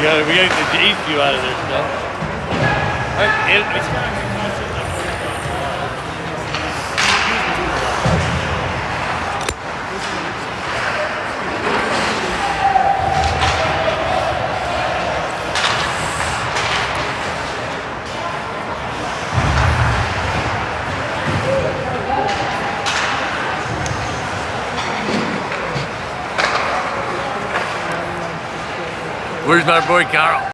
We got the J out of there still. Where's my boy Carl?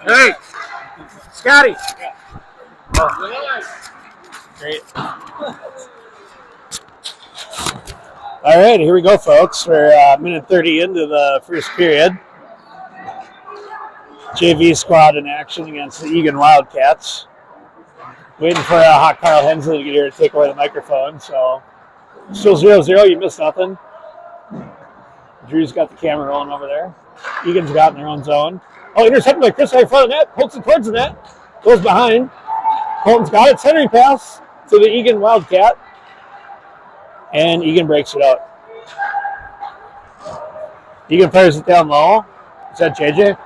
Hey, Scotty. Great. All right, here we go, folks. We're minute 30 into the first period. JV squad in action against the Eagan Wildcats. Waiting for hot Carl Hensley to get here to take away the microphone. So still 0-0. You missed nothing. Drew's got the camera rolling over there. Eagan's got in their own zone. Oh, intercepted by Chris right in front of the net. Pokes it towards the net. Goes behind. Colton's got it. Centering pass to the Eagan Wildcat. And Eagan breaks it out. Eagan fires it down low. Is that JJ?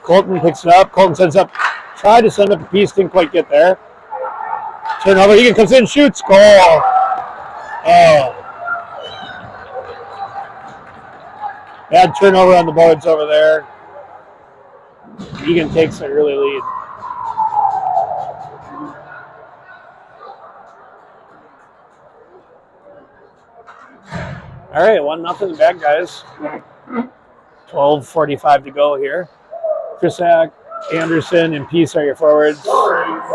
Colton picks it up. Colton sends up. Tried to send up a piece. Didn't quite get there. Turnover. Eagan comes in. Shoots. Goal. Oh. Bad turnover on the boards over there. Eagan takes an early lead. All right, 1-0 bad guys. 12:45 to go here. Krisak, Anderson, and Peace are your forwards.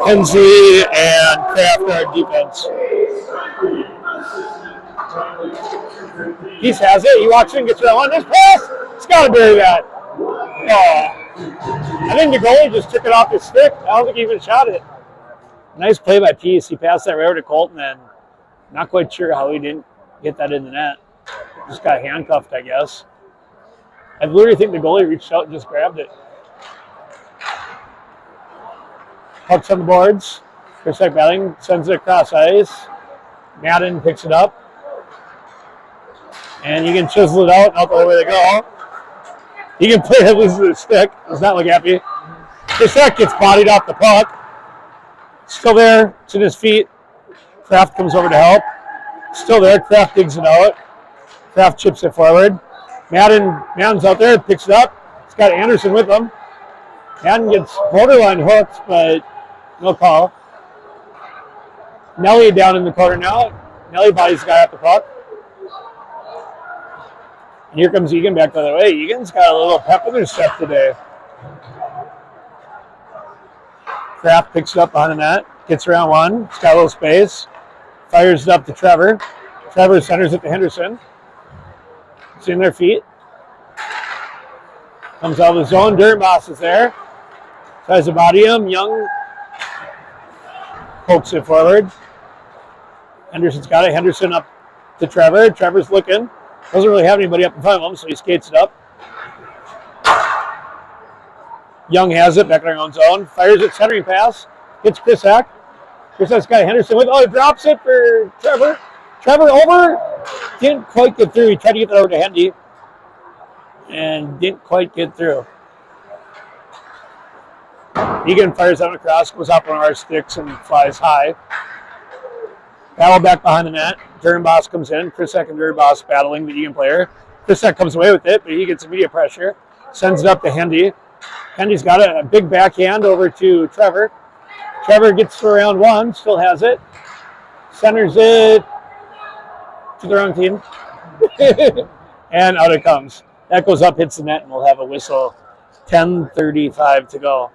Hensley and Kraft are defense. Peace has it. He walks in, gets that one. This pass! He's got to bury that. Oh. I think the goalie just took it off his stick. I don't think he even shot it. Nice play by Peace. He passed that right over to Colton, and not quite sure how he didn't get that in the net. Just got handcuffed, I guess. I literally think the goalie reached out and just grabbed it. Puck's on the boards. Krisak batting, sends it across ice. Madden picks it up. And you can chisel it out the way they go. You can play it, loses the stick. Does not look happy. Krisak gets bodied off the puck. Still there. It's in his feet. Kraft comes over to help. Still there. Kraft digs it out. Kraft chips it forward. Madden's out there. Picks it up. He's got Anderson with him. Madden gets borderline hooked, but no call. Nelly down in the corner now. Nelly bodies the guy off the puck. And here comes Eagan back the other way. Eagan's got a little pep in their step today. Kraft picks it up behind the net. Gets around one. He's got a little space. Fires it up to Trevor. Trevor centers it to Henderson. It's in their feet. Comes out of the zone. Dirnboss is there. Tries to body him. Young pokes it forward. Henderson's got it. Henderson up to Trevor. Trevor's looking. Doesn't really have anybody up in front of him, so he skates it up. Young has it back in their own zone. Fires it, centering pass. Gets Krisak. Krisak's got Henderson with. Oh, he drops it for Trevor. Trevor over. Didn't quite get through. He tried to get that over to Hendy. And didn't quite get through. Eagan fires down across, goes off one of our sticks and flies high. Battle back behind the net. Dirnboss comes in. Krisak and Dirnboss battling the Eagan player. Krisak comes away with it, but he gets immediate pressure. Sends it up to Hendy. Hendy's got a big backhand over to Trevor. Trevor gets to round one, still has it. Centers it to the wrong team. And out it comes. That goes up, hits the net, and we'll have a whistle. 10:35 to go.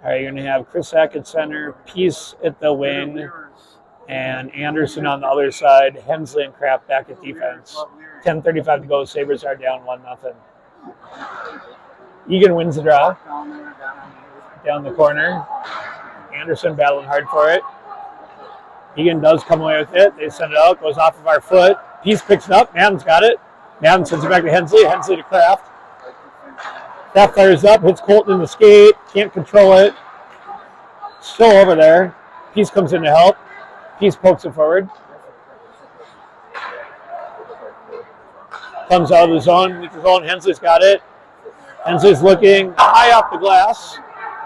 All right, you're going to have Krisak at center, Peace at the wing, and Anderson on the other side. Hensley and Kraft back at defense. 10:35 to go. Sabres are down 1-0. Eagan wins the draw. Down the corner. Anderson battling hard for it. Eagan does come away with it. They send it out. Goes off of our foot. Peace picks it up. Madden's got it. Madden sends it back to Hensley. Hensley to Kraft. That fires up, hits Colton in the skate, can't control it. Still over there. Peace comes in to help. Peace pokes it forward. Comes out of the zone. Neutral zone. Hensley's got it. Hensley's looking high off the glass,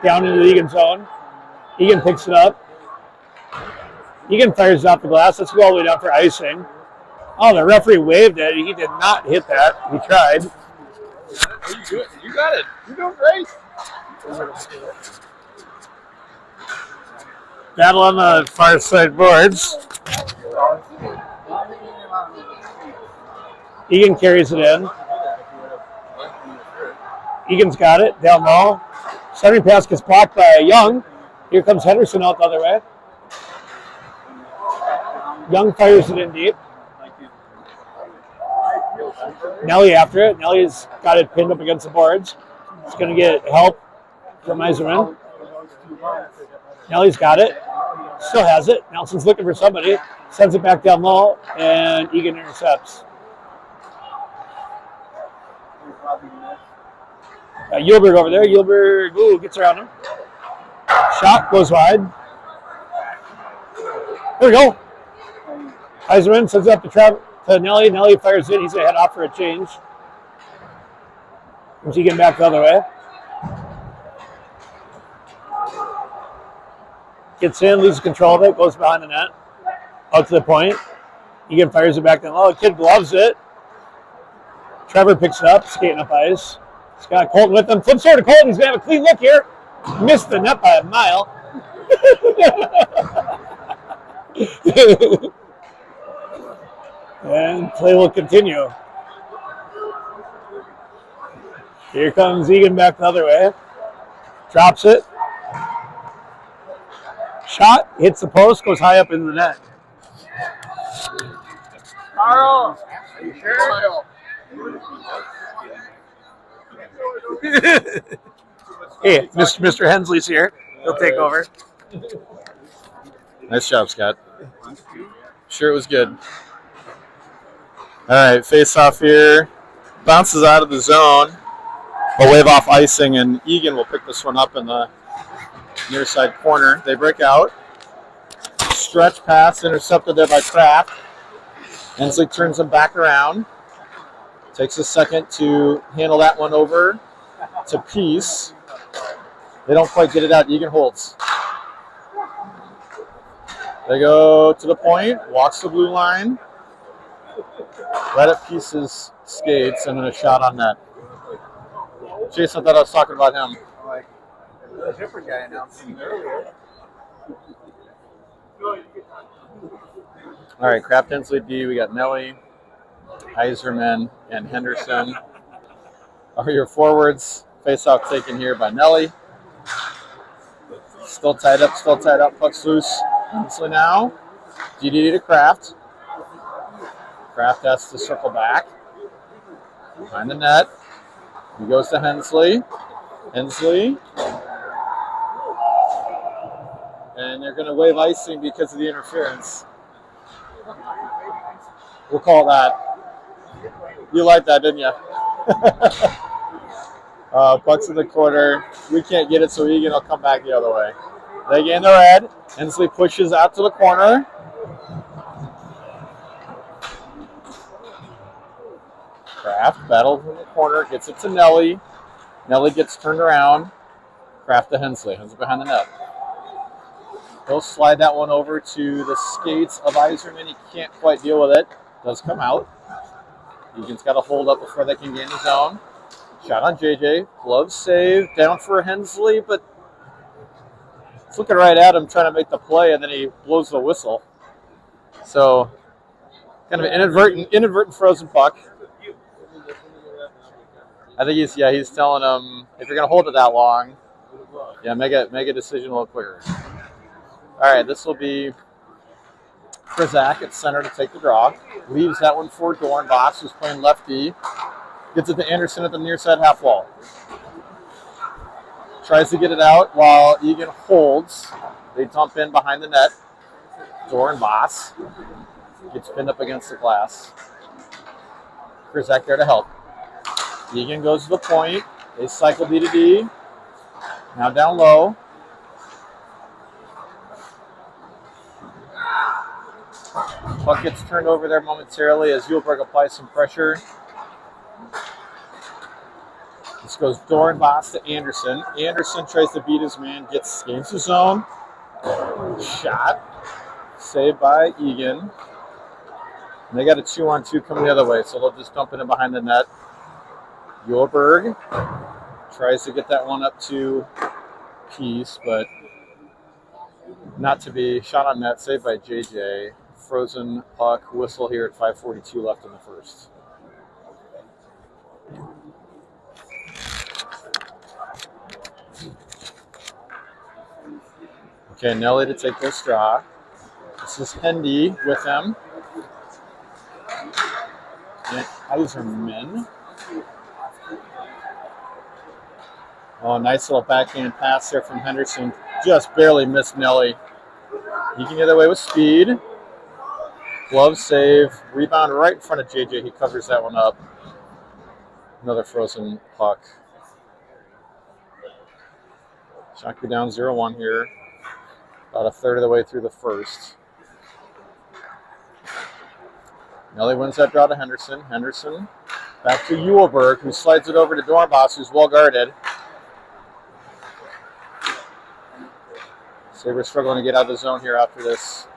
down into the Eagan zone. Eagan picks it up. Eagan fires it off the glass. Let's go all the way down for icing. Oh, the referee waved it. He did not hit that. He tried. You got it. You're doing great. Battle on the far side boards. Eagan carries it in. Egan's got it down low. Starting pass gets blocked by Young. Here comes Henderson out the other way. Young fires it in deep. Nelly after it. Nelly's got it pinned up against the boards. He's going to get help from Iserman. Nelly's got it. Still has it. Nelson's looking for somebody. Sends it back down low, and Eagan intercepts. Yulberg over there. Yulberg gets around him. Shot goes wide. There we go. Iserman sends it up to Nelly. Nelly fires it. He's going to head off for a change. Comes Eagan back the other way. Gets in, loses control of it, goes behind the net. Out to the point. Eagan fires it back down low. The kid gloves it. Trevor picks it up, skating up ice. He's got Colton with him. Flips over to Colton. He's going to have a clean look here. Missed the net by a mile. And play will continue. Here comes Eagan back the other way. Drops it. Shot, hits the post, goes high up into the net. Carl, are you sure? Hey, Mr. Hensley's here. He'll take over. Nice job, Scott. Sure, it was good. All right, face off here. Bounces out of the zone. We'll wave off icing, and Eagan will pick this one up in the near side corner. They break out. Stretch pass intercepted there by Kraft. Hensley turns them back around. Takes a second to handle that one over to Peace. They don't quite get it out. Eagan holds. They go to the point. Walks the blue line. Right at Peace's skates and then a shot on net. Jason, I thought I was talking about him. A different guy announced it earlier. All right, Kraft Hensley D. We got Nelly, Iserman, and Henderson. Are your forwards. Face-off taken here by Nelly. Still tied up, puck's loose. Hensley now. DD to Kraft. Kraft has to circle back. Behind the net. He goes to Hensley. Hensley. And they're going to wave icing because of the interference. We'll call that. You liked that, didn't you? Puck's in the corner. We can't get it, so Eagan will come back the other way. They gain the red. Hensley pushes out to the corner. Kraft battles in the corner, gets it to Nelly. Nelly gets turned around. Kraft to Hensley. Hensley behind the net. He'll slide that one over to the skates of Iserman. He can't quite deal with it. Does come out. Egan's got to hold up before they can gain the zone. Shot on JJ. Glove save. Down for Hensley, but it's looking right at him trying to make the play, and then he blows the whistle. So, kind of an inadvertent frozen puck. I think he's telling him, if you're going to hold it that long, make a decision a little quicker. All right, this will be Krizak at center to take the draw. Leaves that one for Dornbach, who's playing lefty. Gets it to Anderson at the near side half wall. Tries to get it out while Eagan holds. They dump in behind the net. Dornbach gets pinned up against the glass. Krizak there to help. Eagan goes to the point. They cycle D to D. Now down low. Puck gets turned over there momentarily as Yulberg applies some pressure. This goes Dorenbos to Anderson. Anderson tries to beat his man, gains the zone. Shot. Saved by Eagan. And they got a 2-on-2 coming the other way, so they'll just dump it in behind the net. Yulberg tries to get that one up to Peace, but not to be. Shot on net, saved by JJ. Frozen puck, whistle here at 5:42 left in the first. Okay, Nelly to take this draw. This is Hendy with him. And Eiserman. Oh, nice little backhand pass there from Henderson. Just barely missed Nelly. He can get away with speed. Glove save. Rebound right in front of JJ. He covers that one up. Another frozen puck. Shakopee down 0-1 here. About a third of the way through the first. Nelly wins that draw to Henderson. Henderson back to Yulberg, who slides it over to Dorenbos, who's well guarded. Sabres struggling to get out of the zone here after this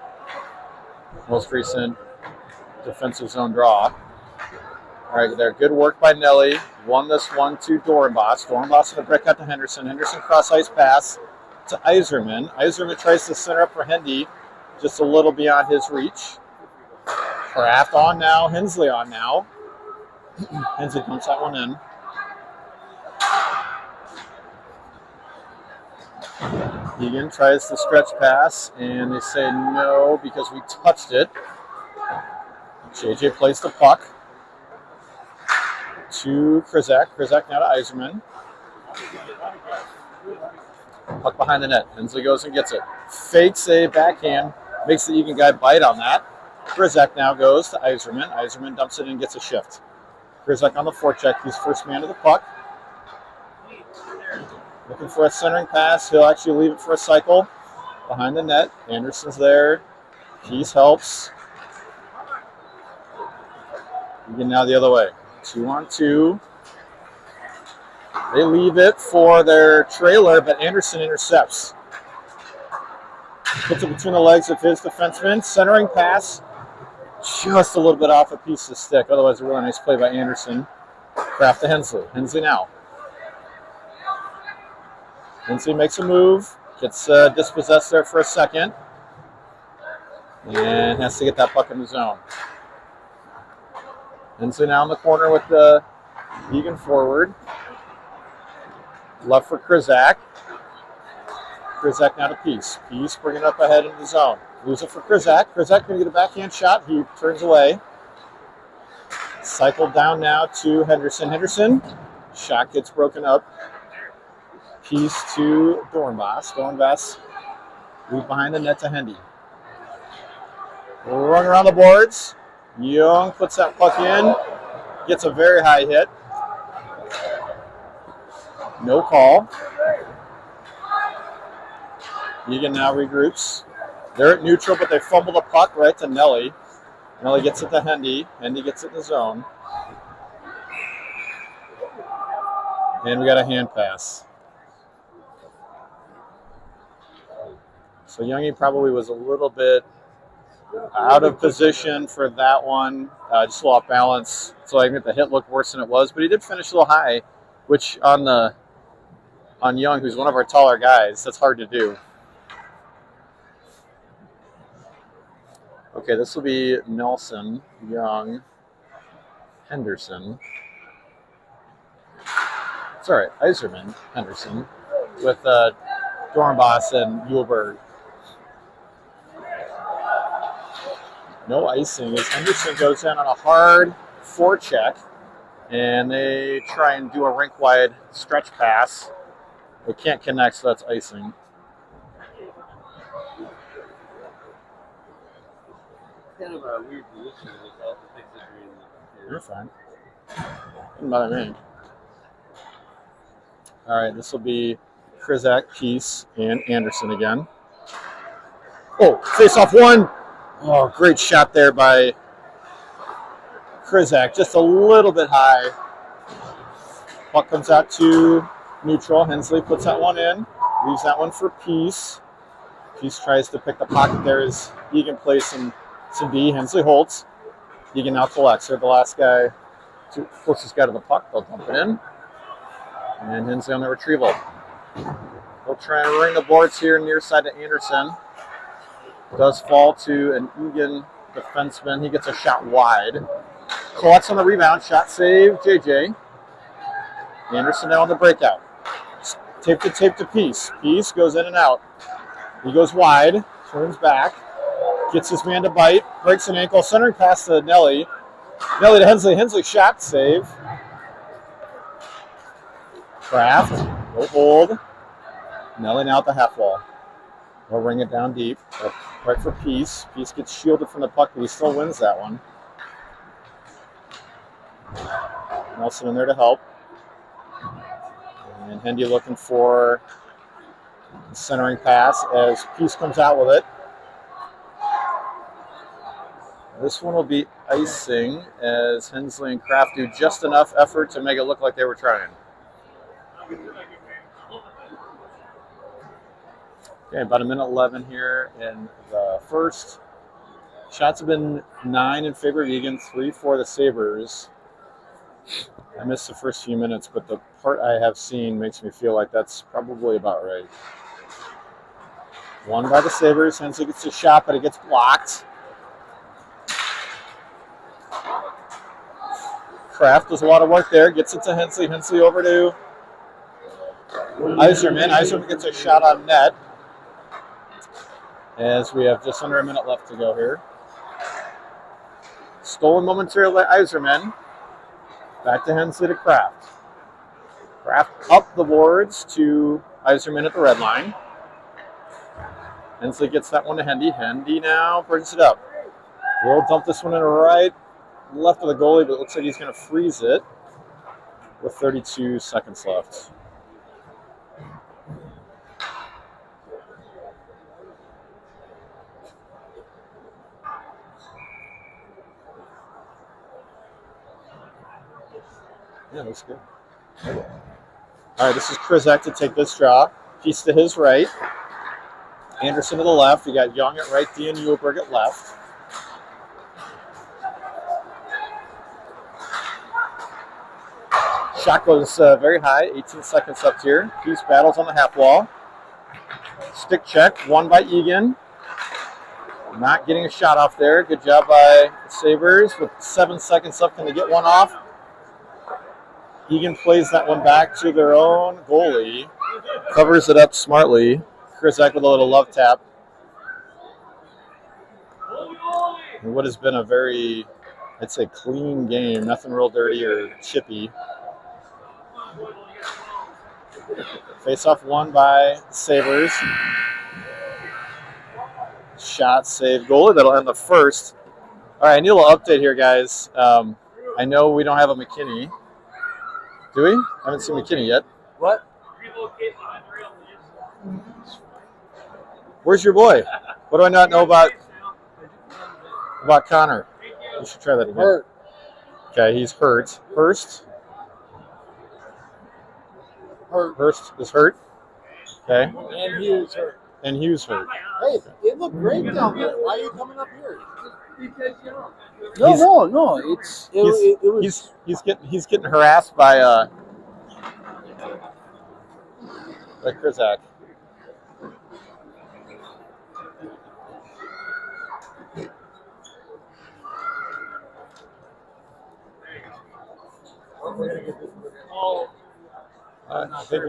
most recent defensive zone draw. All right, there. Good work by Nelly. Won this one to Dorenbos. Dorenbos going to break out to Henderson. Henderson cross ice pass to Eiserman. Eiserman tries to center up for Hendy, just a little beyond his reach. Kraft on now. Hensley on now. Hensley dumps that one in. Eagan tries to stretch pass, and they say no because we touched it. JJ plays the puck to Krizak. Krizak now to Eiserman. Puck behind the net. Hensley goes and gets it. Fakes a backhand. Makes the Eagan guy bite on that. Krizak now goes to Eiserman. Eiserman dumps it in and gets a shift. Krizak on the forecheck. He's first man to the puck. Looking for a centering pass. He'll actually leave it for a cycle. Behind the net. Anderson's there. Peace helps. Eagan now the other way. 2-on-2. They leave it for their trailer, but Anderson intercepts. Puts it between the legs of his defenseman. Centering pass. Just a little bit off a piece of stick. Otherwise, a really nice play by Anderson. Kraft to Hensley. Hensley now. Hensley makes a move. Gets dispossessed there for a second. And has to get that puck in the zone. Hensley now in the corner with the Eagan forward. Left for Krizak. Krizak now to Peace. Peace bringing it up ahead into the zone. Lose it for Krizak. Krizak going to get a backhand shot. He turns away. Cycled down now to Henderson. Henderson. Shot gets broken up. Peace to Dorenbos. Dorenbos leave behind the net to Hendy. Run around the boards. Young puts that puck in. Gets a very high hit. No call. Eagan now regroups. They're at neutral, but they fumble the puck right to Nelly. Nelly gets it to Hendy. Hendy gets it in the zone. And we got a hand pass. So Youngie probably was a little bit out of position for that one. Just a little off balance. So I think the hit looked worse than it was, but he did finish a little high, which on Young, who's one of our taller guys, that's hard to do. Okay, this will be Nelson, Young, Henderson. Sorry, Eiserman, Henderson, with Dorenbos and Yulberg. No icing as Henderson goes in on a hard forecheck, and they try and do a rink-wide stretch pass. They can't connect, so that's icing. Kind of a weird position with all the things that are in the You're fine. Doesn't bother me. All right, this will be Krizak, Peace, and Anderson again. Oh, face off one. Oh, great shot there by Krizak. Just a little bit high. Puck comes out to neutral. Hensley puts that one in. Leaves that one for Peace. Peace tries to pick the pocket there as Eagan plays some D. Hensley holds. Eagan now collects. They're the last guy, closest guy to the puck. They'll dump it in. And Hensley on the retrieval. They'll try and ring the boards here near side to Anderson. Does fall to an Eagan defenseman. He gets a shot wide. Collects on the rebound. Shot save, JJ. Anderson now on the breakout. Tape to Peace. Peace goes in and out. He goes wide, turns back, gets his man to bite, breaks an ankle, centering pass to Nelly. Nelly to Hensley. Hensley shot save. Kraft, no hold. Nelly now at the half wall. They'll ring it down deep, right for Peace. Peace gets shielded from the puck, but he still wins that one. Nelson in there to help. And Hendy looking for the centering pass as Peace comes out with it. This one will be icing as Hensley and Kraft do just enough effort to make it look like they were trying. Okay, about 1:11 here in the first. Shots have been 9 in favor of Eagan, 3 for the Sabres. I missed the first few minutes, but the part I have seen makes me feel like that's probably about right. One by the Sabres. Hensley gets a shot, but it gets blocked. Kraft does a lot of work there. Gets it to Hensley. Hensley over to Iserman. Iserman gets a shot on net. As we have just under a minute left to go here. Stolen momentarily by Iserman. Back to Hensley to Kraft. Kraft up the boards to Iserman at the red line. Hensley gets that one to Hendy. Hendy now brings it up. We'll dump this one in right left of the goalie, but it looks like he's going to freeze it with 32 seconds left. Yeah, that's good. All right, this is Krizak to take this draw. Peace to his right. Anderson to the left. We got Young at right, Dean Uhlberg at left. Shot goes very high, 18 seconds up here. Peace battles on the half wall. Stick check, won by Eagan. Not getting a shot off there. Good job by the Sabres. With 7 seconds left, can they get one off? Eagan plays that one back to their own goalie. Covers it up smartly. Krizak with a little love tap. And what has been a very, I'd say, clean game. Nothing real dirty or chippy. Face-off won by Sabres. Shot save goalie. That'll end the first. All right, I need a little update here, guys. I know we don't have a McKinney. Do we? I haven't seen McKinney yet. What? Where's your boy? What do I not know about Connor? We should try that again. Hurt. Okay, he's hurt. Hurst is hurt. Okay. And Hughes hurt. And Hughes hurt. Hey, it looked great down there. Why are you coming up here? Because you know. No. It was. He's getting harassed by Krizak. I think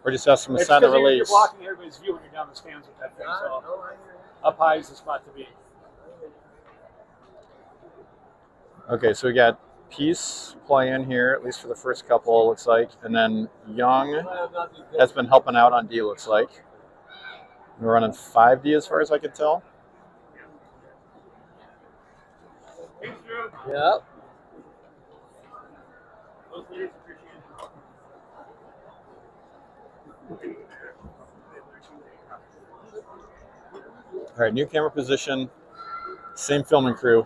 we're just asking him to sign the release. You're blocking everybody's view when you're down the stands with that thing. So up high is the spot to be. Okay, so we got Peace playing here, at least for the first couple, looks like. And then Young has been helping out on D, looks like. We're running 5D as far as I can tell. Yep. All right, new camera position, same filming crew.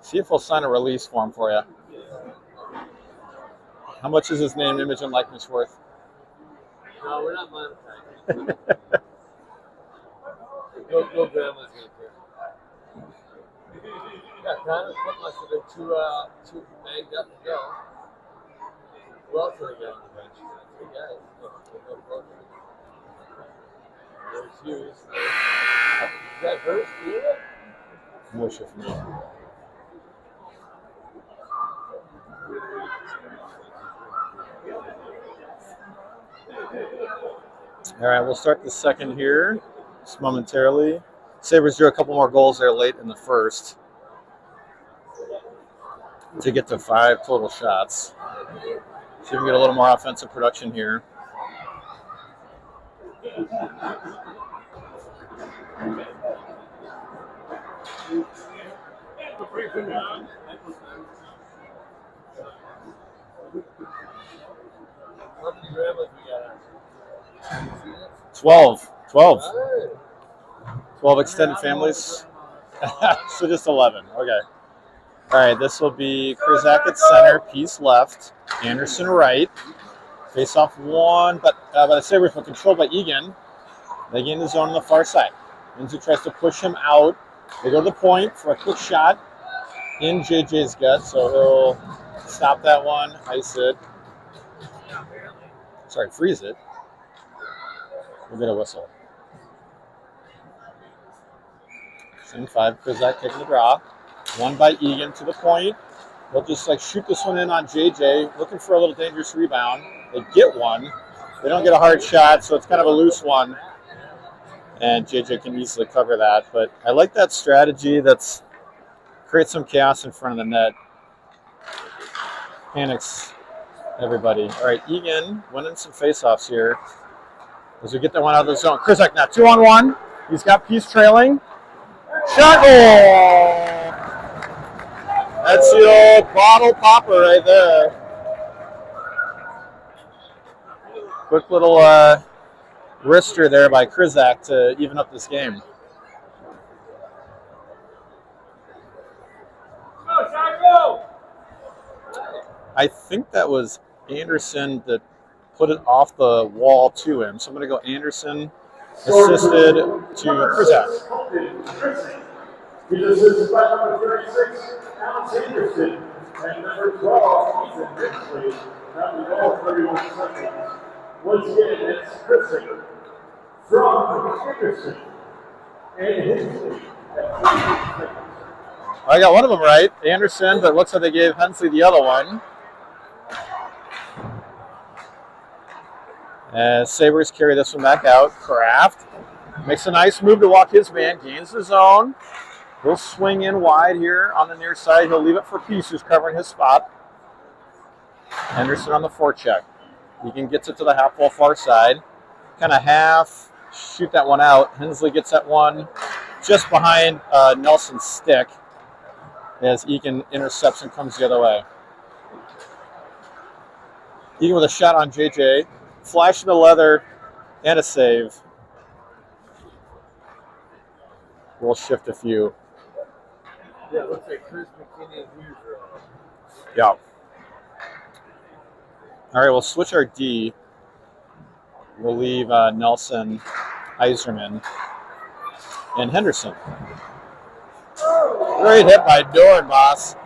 See if we'll sign a release form for you. How much is his name, image, and likeness worth? No, we're not monetizing. No grandma's gonna care. Yeah, Connor's foot must have been too banged up to go. Who else did they get on the bench? 3 guys. No problem. There's Hughes. Is that Hurst doing it? No shit for me. All right, we'll start the second here just momentarily. Sabres drew a couple more goals there late in the first to get to 5 total shots. See if we can get a little more offensive production here. How many grandmas we got on? 12 extended families. So just 11. Okay. All right, this will be Krizak at center, Peace left, Anderson right. Face off one, but the Sabres were controlled by Eagan. They get in the zone on the far side. Lindsay tries to push him out. They go to the point for a quick shot in JJ's gut, so he'll stop that one, ice it. Sorry, freeze it. We'll get a whistle. Same 5, Krizak taking the draw. One by Eagan to the point. They'll just like shoot this one in on JJ, looking for a little dangerous rebound. They get one. They don't get a hard shot, so it's kind of a loose one. And JJ can easily cover that. But I like that strategy. That's create some chaos in front of the net. Panics everybody. All right, Eagan winning some faceoffs here as we get that one out of the zone. Krizak now 2-on-1. He's got Peace trailing. Shot! Oh! That's the old bottle popper right there. Quick little wrister there by Krizak to even up this game. I think that was Anderson that put it off the wall to him. So I'm going to go Anderson assisted to Krizak. He's assisted by number 36, Alex Anderson, and number 12, Ethan Bixley. Now the ball 31 seconds. Once again, it's Krizak from Anderson and Hensley. I got one of them right, Anderson, but it looks like they gave Hensley the other one. As Sabres carry this one back out. Kraft makes a nice move to walk his man, gains the zone. He'll swing in wide here on the near side. He'll leave it for Peace, who's covering his spot. Henderson on the forecheck. Eagan gets it to the half wall far side. Kind of half shoot that one out. Hensley gets that one just behind Nelson's stick as Eagan intercepts and comes the other way. Eagan with a shot on JJ. Flash in the leather and a save. We'll shift a few. Yeah, it looks like Chris McKinney and Hughes are on. Yeah. All right, we'll switch our D. We'll leave Nelson, Iserman, and Henderson. Great hit by Dorn, boss.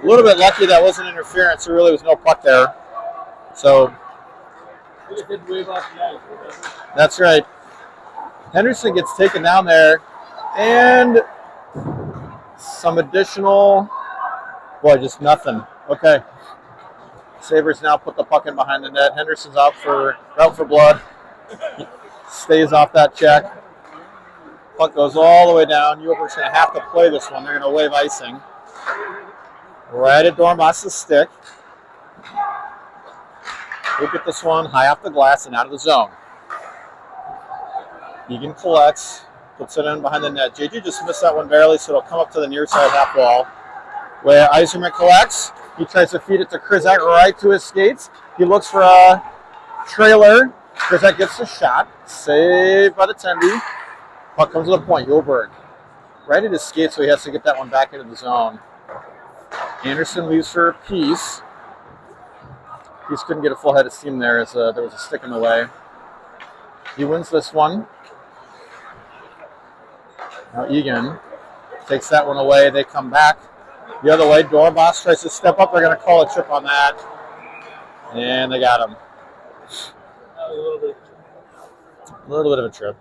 A little bit lucky that wasn't interference. There really was no puck there. So that's right. Henderson gets taken down there, and some additional, boy, just nothing. Okay. Sabres now put the puck in behind the net. Henderson's out for blood. He stays off that check. Puck goes all the way down. Uber's going to have to play this one. They're going to wave icing. Right at Dormas's stick. Look at this one high off the glass and out of the zone. Eagan collects, puts it in behind the net. JJ just missed that one barely, so it'll come up to the near side half wall. Where Iserman collects. He tries to feed it to Krizak right to his skates. He looks for trailer. Krizak gets the shot. Saved by the Tendy. Puck comes to the point. Joberg right at his skate, so he has to get that one back into the zone. Anderson leaves for a piece. Piece couldn't get a full head of steam there as there was a stick in the way. He wins this one. Now Eagan takes that one away. They come back the other way. Dorbos tries to step up. They're going to call a trip on that. And they got him. A little bit of a trip.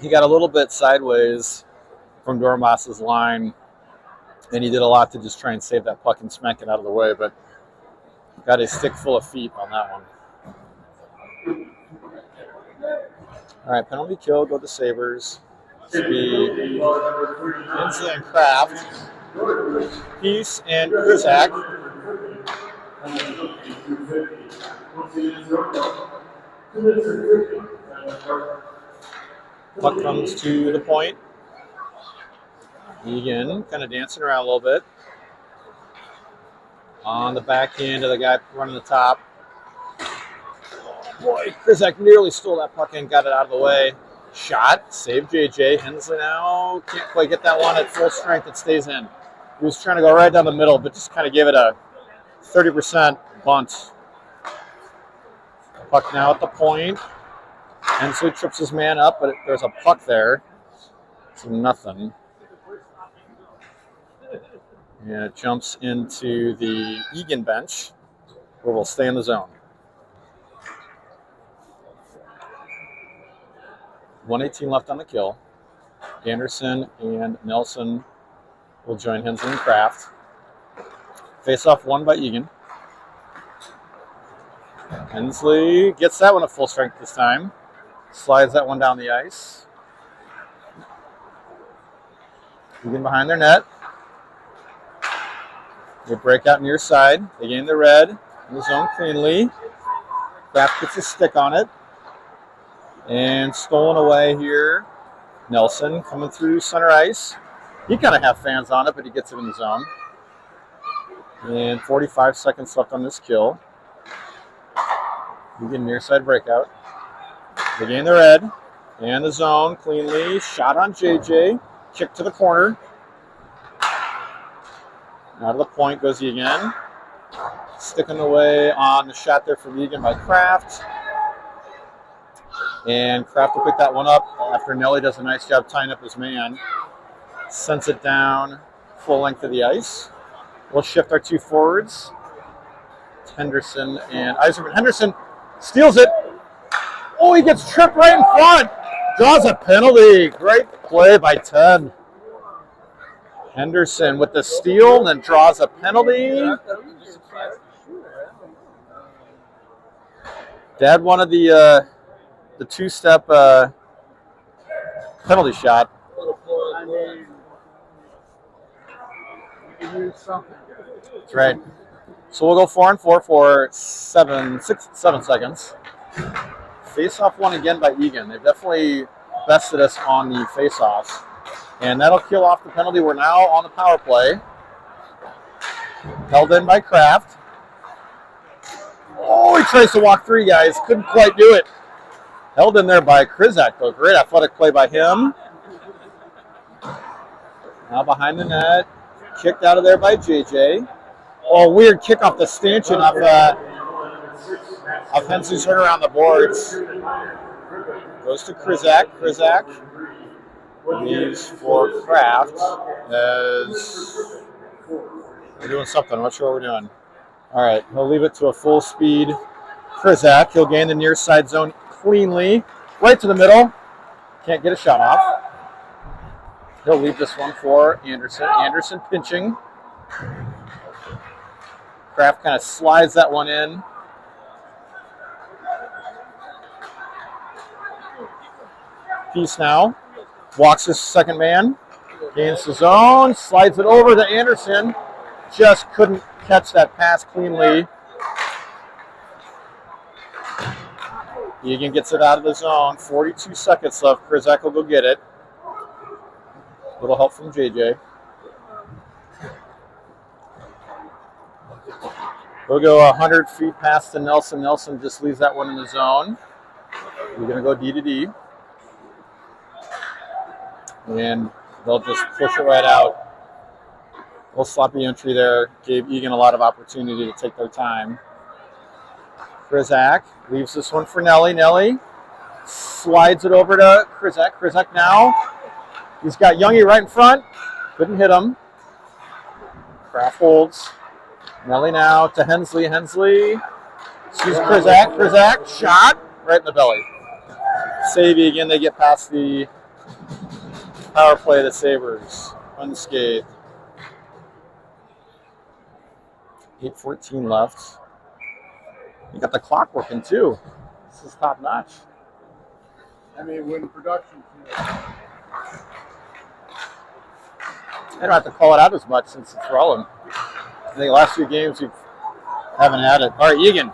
He got a little bit sideways from Dorbos's line, and he did a lot to just try and save that puck and smack it out of the way, but got a stick full of feet on that one. All right, penalty kill, go to Sabres. Speed, Inslee and Kraft, Peace and Krizak. Puck comes to the point. Eagan kind of dancing around a little bit. On the back end of the guy running the top. Boy, Krizak nearly stole that puck and got it out of the way. Shot, save JJ. Hensley now can't quite get that one at full strength. It stays in. He was trying to go right down the middle, but just kind of gave it a 30% bunt. Puck now at the point. Hensley trips his man up, but there's a puck there. It's nothing. And it jumps into the Eagan bench, where we'll stay in the zone. 1:18 left on the kill. Anderson and Nelson will join Hensley and Kraft. Face-off won by Eagan. Hensley gets that one at full strength this time. Slides that one down the ice. Eagan behind their net. They break out near side. They gain the red in the zone cleanly. Kraft gets a stick on it. And stolen away here. Nelson coming through center ice. He kind of have fans on it, but he gets it in the zone. And 45 seconds left on this kill. We get near side breakout. They gain the red and the zone cleanly. Shot on JJ. Kick to the corner. Out of the point goes Eagan. Sticking away on the shot there from Eagan by Kraft. And Kraft will pick that one up after Nelly does a nice job tying up his man. Sends it down full length of the ice. We'll shift our two forwards. Henderson and Eiserman. Henderson steals it. Oh, he gets tripped right in front. Draws a penalty. Great play by 10. Henderson with the steal and then draws a penalty. Dad wanted the two-step penalty shot. That's right. So we'll go 4-on-4 for 7 seconds. Face-off won again by Eagan. They've definitely bested us on the face-offs. And that'll kill off the penalty. We're now on the power play. Held in by Kraft. Oh, he tries to walk three guys. Couldn't quite do it. Held in there by Krizak, though. Great athletic play by him. Now behind the net. Kicked out of there by JJ. Oh, weird kick off the stanchion of Hensley's hurt around the boards. Goes to Krizak. Krizak leaves for Kraft as we're doing something. I'm not sure what we're doing. All right, he'll leave it to a full speed Krizak. He'll gain the near side zone cleanly. Right to the middle. Can't get a shot off. He'll leave this one for Anderson. Anderson pinching. Kraft kind of slides that one in. Peace now. Walks his second man. Gains the zone. Slides it over to Anderson. Just couldn't catch that pass cleanly. Eagan gets it out of the zone. 42 seconds left. Krizak will go get it. A little help from JJ. We'll go 100 feet past to Nelson. Nelson just leaves that one in the zone. We're going to go D to D. And they'll just push it right out. A little sloppy entry there. Gave Eagan a lot of opportunity to take their time. Krizak leaves this one for Nelly. Nelly slides it over to Krizak. Krizak now. He's got Youngie right in front. Couldn't hit him. Kraft holds. Nelly now to Hensley. Hensley sees Krizak. Krizak shot right in the belly. Save Eagan. They get past the power play of the Sabres unscathed. 8:14 left. You got the clock working too. This is top notch. I mean, when production. They don't have to call it out as much since it's rolling. I think the last few games we haven't had it. All right, Eagan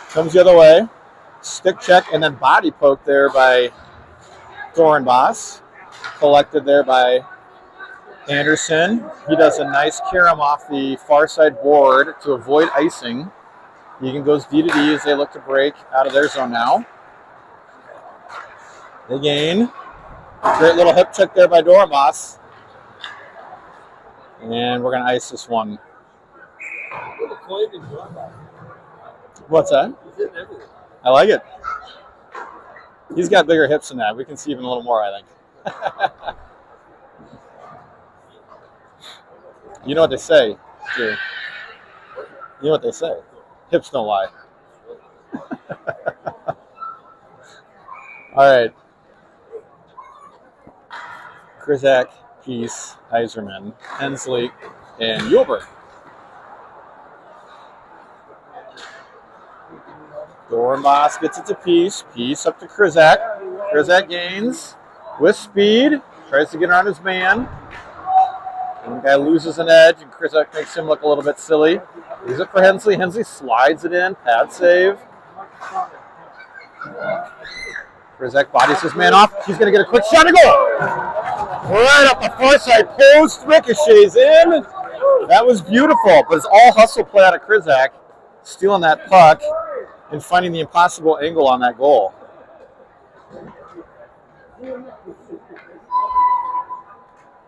comes the other way. Stick check and then body poke there by Dorenbos. Collected there by Anderson. He does a nice carom off the far side board to avoid icing. Eagan goes D to D as they look to break out of their zone now. They gain. Great little hip check there by Dorenbos. And we're going to ice this one. What's that? I like it. He's got bigger hips than that. We can see even a little more, I think. You know what they say, Drew? You know what they say? Hips don't lie. All right. Krizak, Peace, Heiserman, Hensley, and Yulberg. Dorenbos gets it to Peace. Peace up to Krizak. Krizak gains with speed. Tries to get around his man. And the guy loses an edge, and Krizak makes him look a little bit silly. Leaves it for Hensley. Hensley slides it in. Pad save. Krizak bodies his man off. He's going to get a quick shot and goal. Right up the far side post. Ricochets in. That was beautiful, but it's all hustle play out of Krizak. Stealing that puck and finding the impossible angle on that goal.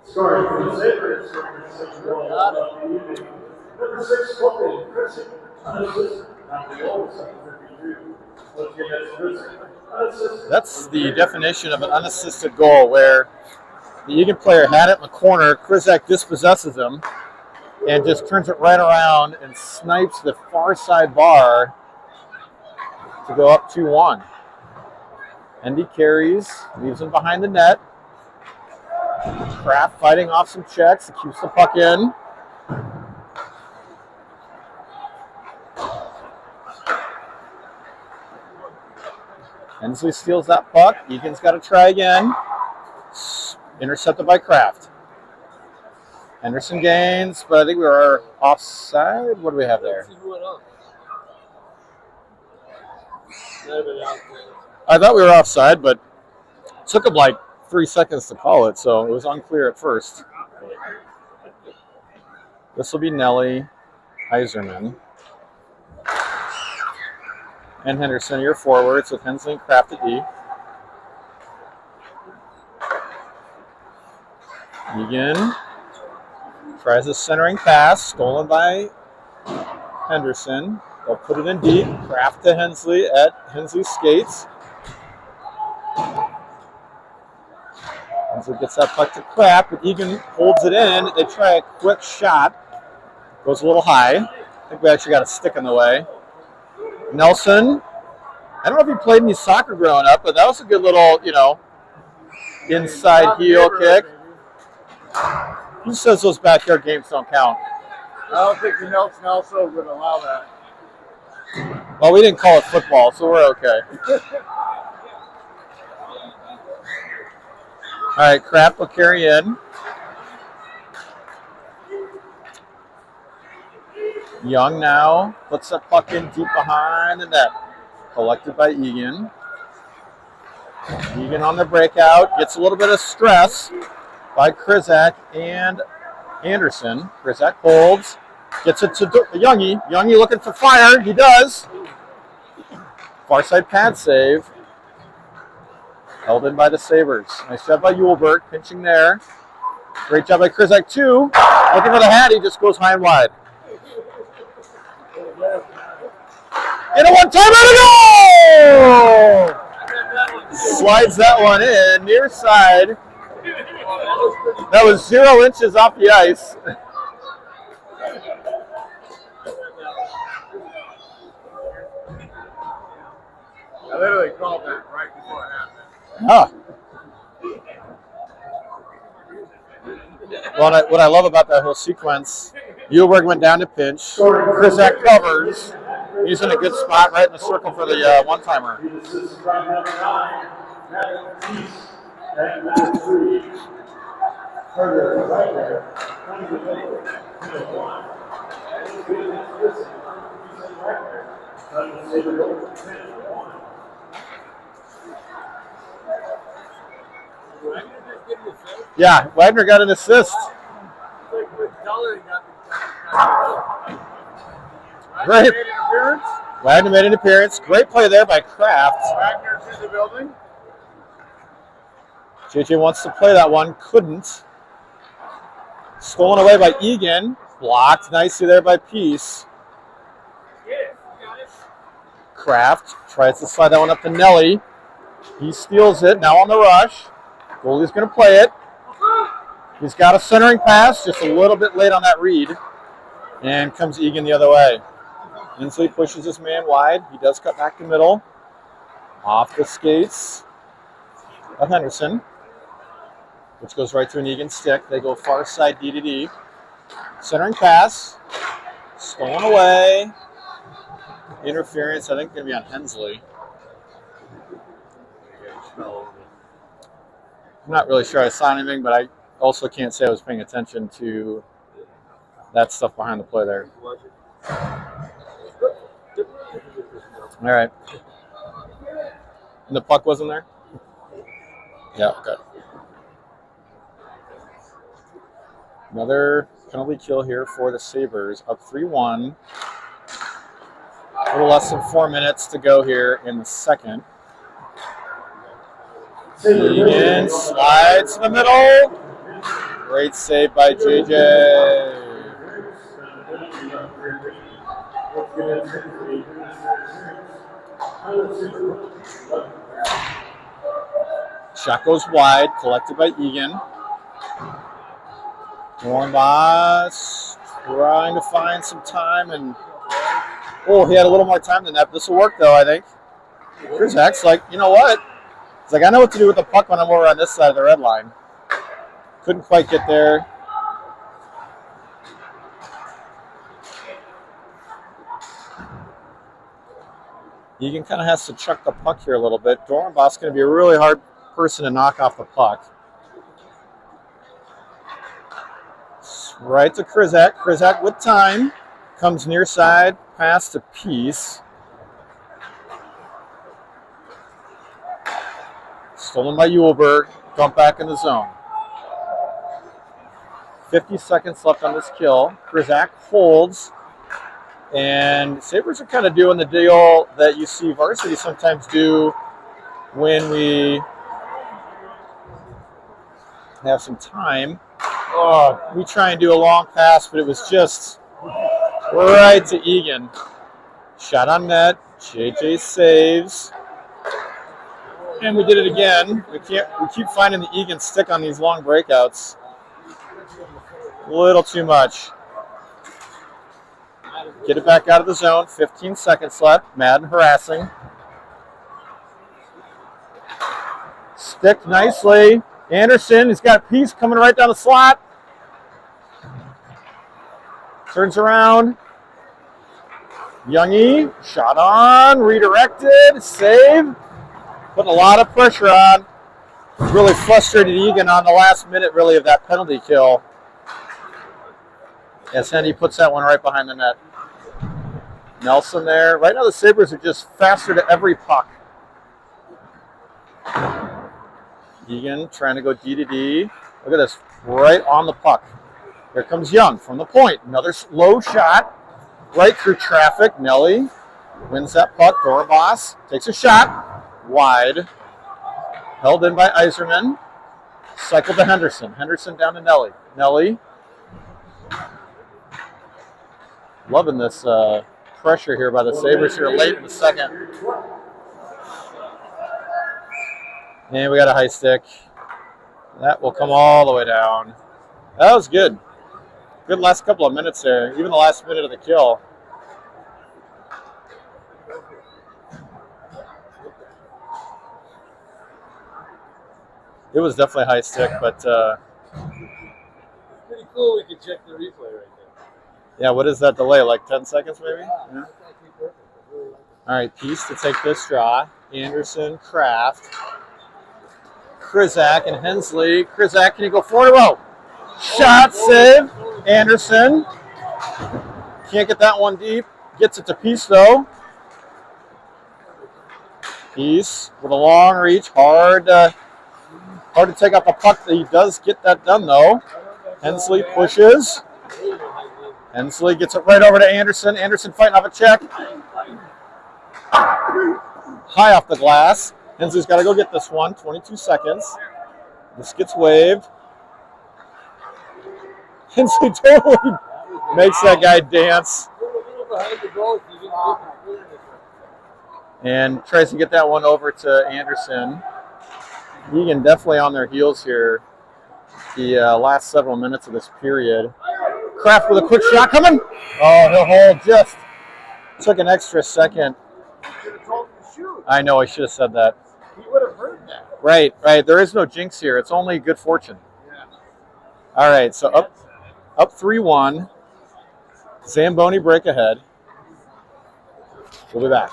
Scoring for the Sabres, number 6, Shakopee JV, unassisted. Not the goal, 7:52. Let's get that Krizak. Unassisted. That's the definition of an unassisted goal, where the Eagan player had it in the corner. Krizak dispossesses him and just turns it right around and snipes the far side bar to go up 2-1. Endy carries, leaves him behind the net. Kraft fighting off some checks, keeps the puck in. Hensley steals that puck. Eagan's got to try again. Intercepted by Kraft. Henderson gains, but I think we were offside. What do we have there? I thought we were offside, but it took him like 3 seconds to call it, so it was unclear at first. This will be Nelly, Heiserman, and Henderson, your forwards, with Hensley and Kraft at D. Eagan tries a centering pass, stolen by Henderson. They'll put it in deep. Kraft to Hensley at Hensley skates. Hensley gets that puck to Kraft, but Eagan holds it in. They try a quick shot. Goes a little high. I think we actually got a stick in the way. Nelson. I don't know if he played any soccer growing up, but that was a good little, inside heel kick. Who says those backyard games don't count? I don't think the Nelson also would allow that. Well, we didn't call it football, so we're okay. All right, Kraft will carry in. Young now puts that puck in deep behind the net. Collected by Eagan. Eagan on the breakout. Gets a little bit of stress by Krizak and Anderson. Krizak holds. Gets it to Youngie. Youngie looking for fire. He does. Far side pad save. Held in by the Sabres. Nice job by Yulberg, pinching there. Great job by Krizak, too. Looking for the hat, he just goes high and wide. And a one-timer to go! Slides that one in, near side. That was 0 inches off the ice. I literally called that right before it happened. Huh. Well, what I love about that whole sequence, Yulberg went down to pinch. Krizak covers. He's in a good spot right in the circle for the one-timer. Yeah, Wagner got an assist. Great. Wagner made an appearance. Great play there by Kraft. Wagner's in the building. JJ wants to play that one. Couldn't. Stolen away by Eagan. Blocked nicely there by Peace. Kraft tries to slide that one up to Nelly. He steals it. Now on the rush. Goalie's going to play it. He's got a centering pass, just a little bit late on that read. And comes Eagan the other way. Inslee pushes this man wide. He does cut back to middle. Off the skates of Henderson, which goes right to an Eagan stick. They go far side D. Centering pass. Stolen away. Interference, I think, going to be on Hensley. I'm not really sure I saw anything, but I also can't say I was paying attention to that stuff behind the play there. All right. And the puck wasn't there? Yeah, okay. Another penalty kill here for the Sabres, up 3-1. A little less than 4 minutes to go here in the second. Eagan slides to the middle. Great save by JJ. Shot goes wide, collected by Eagan. Dornbos trying to find some time, and he had a little more time than that. This will work, though, I think. Krizak's like, you know what? He's like, I know what to do with the puck when I'm over on this side of the red line. Couldn't quite get there. Eagan kind of has to chuck the puck here a little bit. Dornbos going to be a really hard person to knock off the puck. Right to Krizak. Krizak with time. Comes near side. Pass to Peace. Stolen by Yulberg. Dump back in the zone. 50 seconds left on this kill. Krizak holds. And Sabres are kind of doing the deal that you see varsity sometimes do when we have some time. We try and do a long pass, but it was just right to Eagan. Shot on net. JJ saves. And we did it again. We keep finding the Eagan stick on these long breakouts. A little too much. Get it back out of the zone. 15 seconds left. Madden harassing. Stick nicely. Anderson, he's got a piece coming right down the slot. Turns around. Youngie, shot on, redirected, save. Putting a lot of pressure on. Really frustrated Eagan on the last minute, really, of that penalty kill. As Hendy puts that one right behind the net. Nelson there. Right now the Sabres are just faster to every puck. Eagan trying to go D. Look at this. Right on the puck. Here comes Young from the point. Another low shot. Right through traffic. Nelly wins that puck. Dorabas takes a shot. Wide. Held in by Iserman. Cycle to Henderson. Henderson down to Nelly. Nelly. Loving this pressure here by the Sabres here late in the second. And we got a high stick. That will come all the way down. That was good. Good last couple of minutes there. Even the last minute of the kill. It was definitely high stick, but Pretty cool. We could check the replay right there. yeah, what is that delay? Like 10 seconds maybe? Yeah. All right, Peace to take this draw. Anderson, Kraft, Krizak, and Hensley. Krizak, can you go 4-0? Shot save. Anderson. Can't get that one deep. Gets it to Peace though. Peace with a long reach. Hard to take out the puck. He does get that done though. Hensley pushes. Hensley gets it right over to Anderson. Anderson fighting off a check. High off the glass. Hensley's got to go get this one. 22 seconds. This gets waved. Hensley totally makes that guy dance. And tries to get that one over to Anderson. Eagan definitely on their heels here the last several minutes of this period. Kraft with a quick shot coming. Oh, he'll hold just. Took an extra second. I know, I should have said that. He would have heard that. Right. There is no jinx here. It's only good fortune. Yeah. All right, so up 3-1. Zamboni break ahead. We'll be back.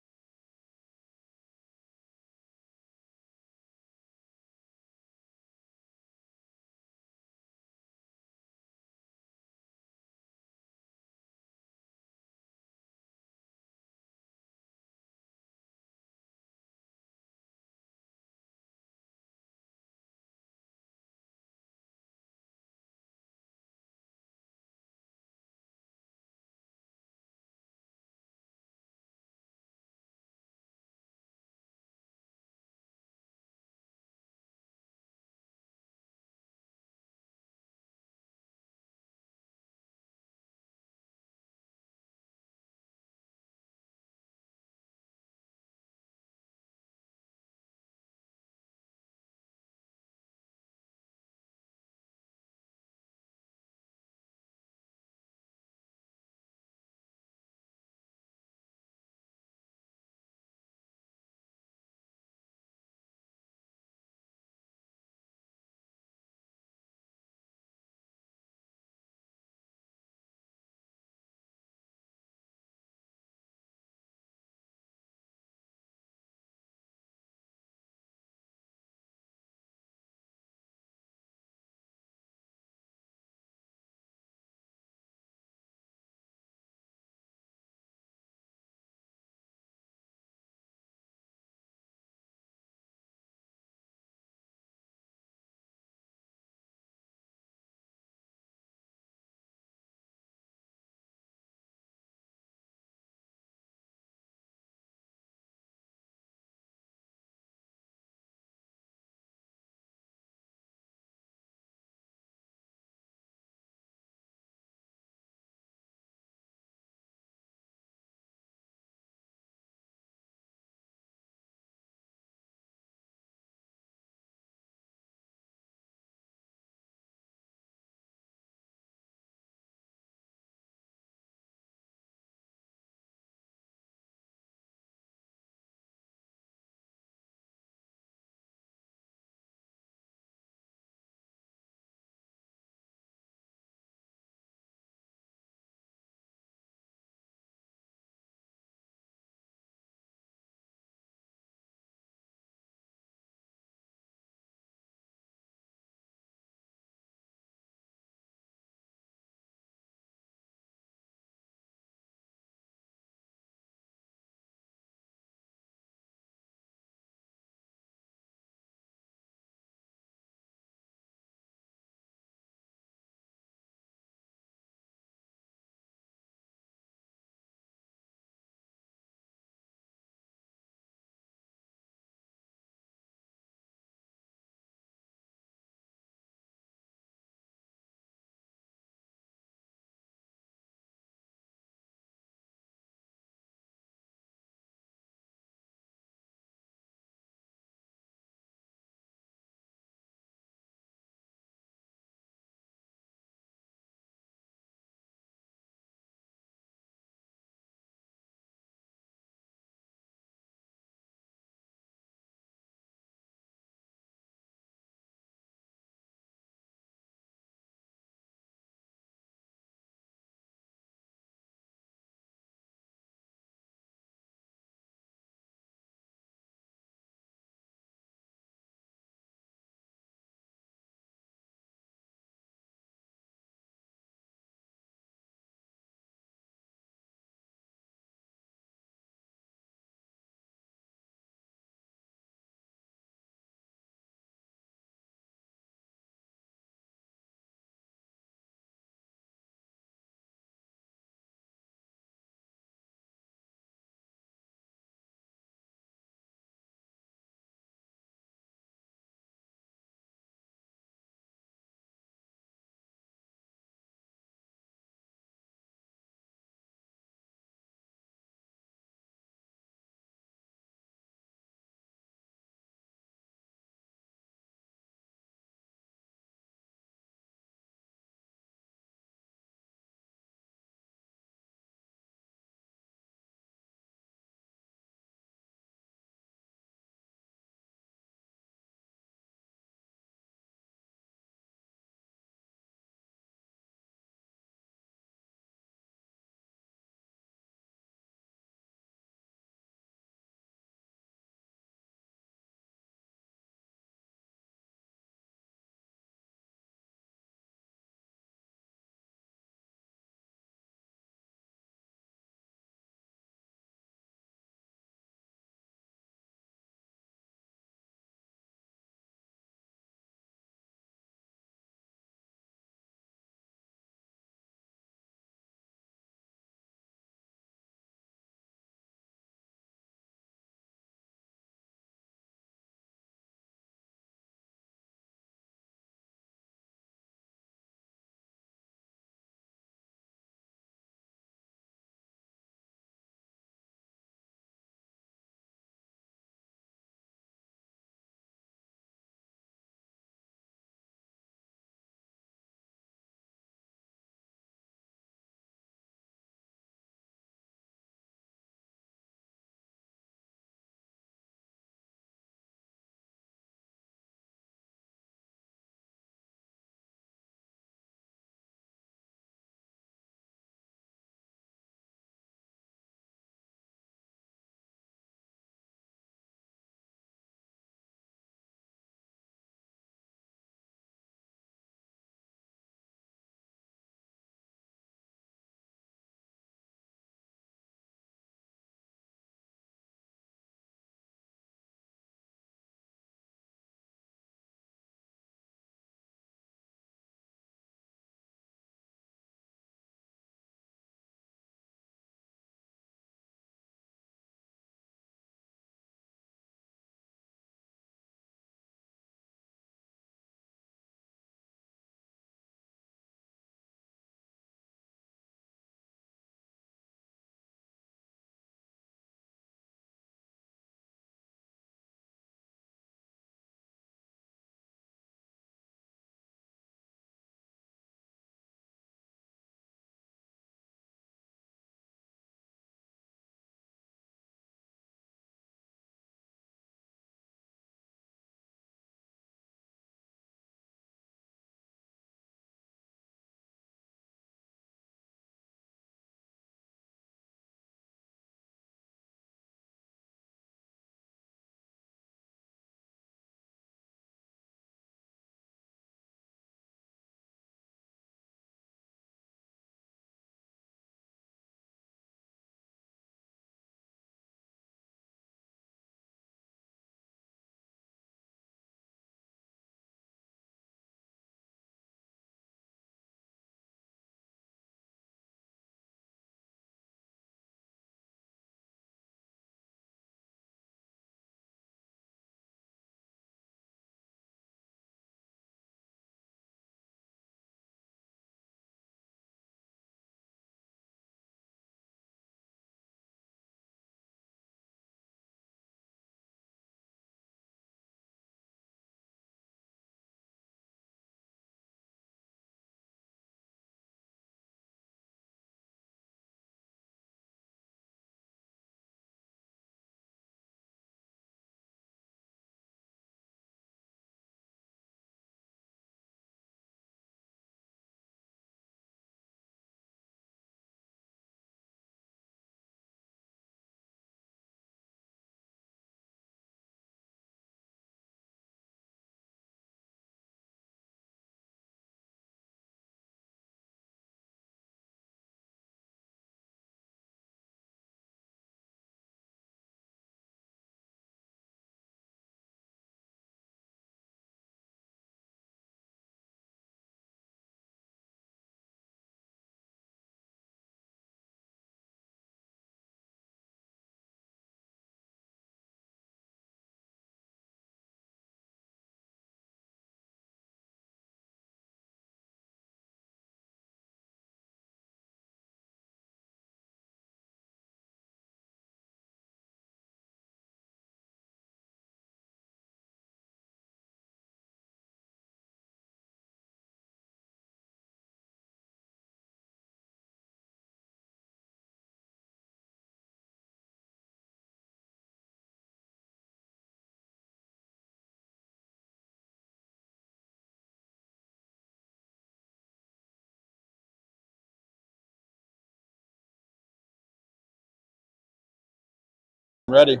Ready.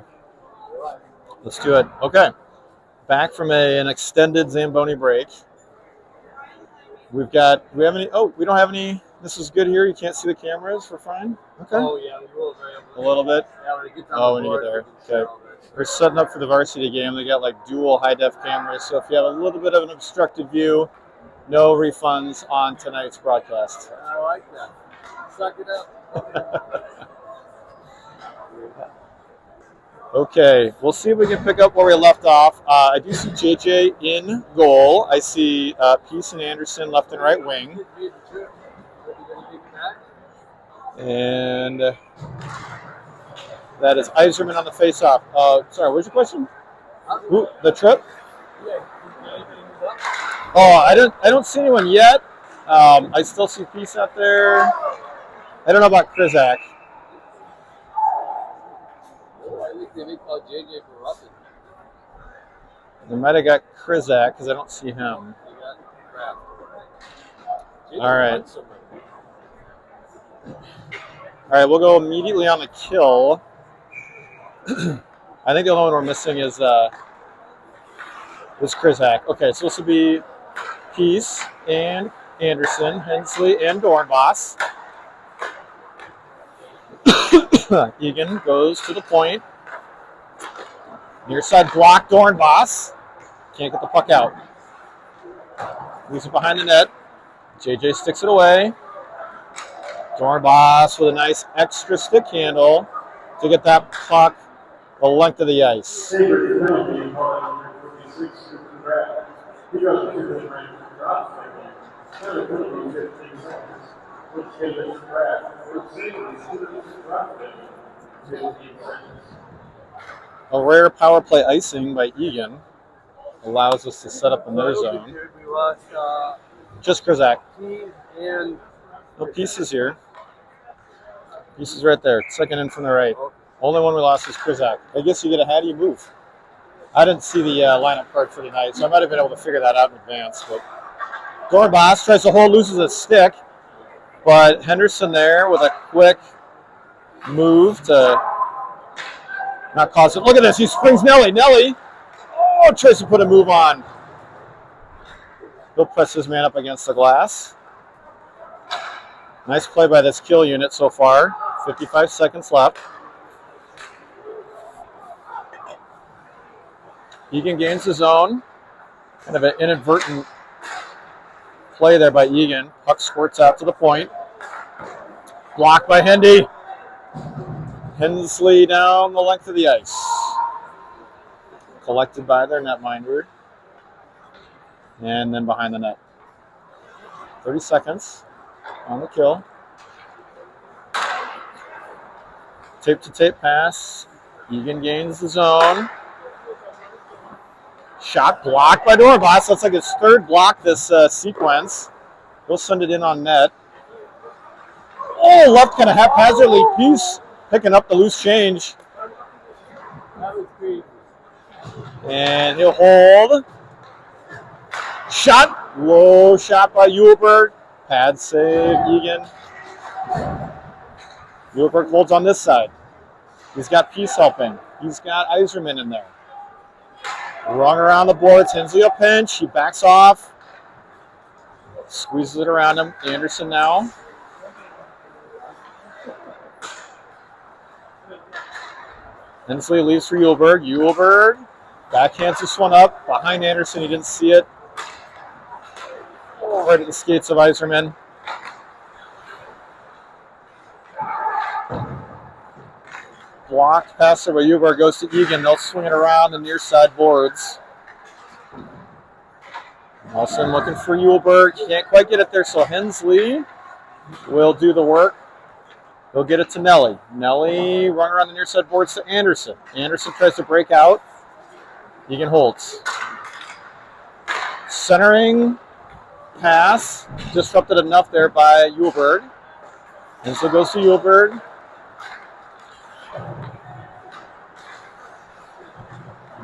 Let's do it. Okay. Back from an extended Zamboni break. Do we have any? Oh, we don't have any. This is good here. You can't see the cameras. We're fine. Okay. Oh, yeah, A little bit. Yeah, when it gets on Oh, the when you board, get there. we can see Okay. all that. We're setting up for the varsity game. They got like dual high-def cameras. So if you have a little bit of an obstructed view, no refunds on tonight's broadcast. I like that. Suck it up. Okay, we'll see if we can pick up where we left off. I do see JJ in goal. I see Peace and Anderson left and right wing. And that is Iserman on the face-off. Sorry, what's your question? Ooh, the trip? Oh, I don't see anyone yet. I still see Peace out there. I don't know about Krizak. They might have got Krizak because I don't see him. All right. All right, we'll go immediately on the kill. I think the only one we're missing is Krizak. Okay, so this will be Peace and Anderson, Hensley, and Dornbos. Eagan goes to the point. Near side block, Dornbos. Can't get the puck out. Leaves it behind the net. JJ sticks it away. Dornbos with a nice extra stick handle to get that puck the length of the ice. A rare power play icing by Eagan allows us to set up in their zone. We lost Just Krizak. Keys and No pieces here. Pieces right there. Second in from the right. Only one we lost is Krizak. I guess you get a how do you move? I didn't see the lineup card for tonight, so I might have been able to figure that out in advance. But Dornbos tries to hold, loses a stick, but Henderson there with a quick move to not cause it. Look at this. He springs Nelly. Nelly, tries to put a move on. He'll press his man up against the glass. Nice play by this kill unit so far. 55 seconds left. Eagan gains his own. Kind of an inadvertent play there by Eagan. Puck squirts out to the point. Blocked by Hendy. Hensley down the length of the ice. Collected by their netminder. And then behind the net. 30 seconds on the kill. Tape-to-tape pass. Eagan gains the zone. Shot blocked by Dornbos. That's like his third block this sequence. He'll send it in on net. Oh, left kind of haphazardly. Peace picking up the loose change. And he'll hold. Shot. Low shot by Uhlberg. Pad save, Eagan. Uhlberg holds on this side. He's got Peace helping. He's got Iserman in there. Rung around the boards. Hensley a pinch. He backs off. Squeezes it around him. Anderson now. Hensley leaves for Uhlberg. Uhlberg backhands this one up. Behind Anderson. He didn't see it. Right at the skates of Iserman. Blocked pass over Uhlberg goes to Eagan. They'll swing it around the near side boards. Nelson looking for Uhlberg. Can't quite get it there, so Hensley will do the work. He'll get it to Nelly. Nelly run around the near side boards to Anderson. Anderson tries to break out. Eagan holds. Centering pass. Disrupted enough there by Uhlberg. Hensley goes to Uhlberg.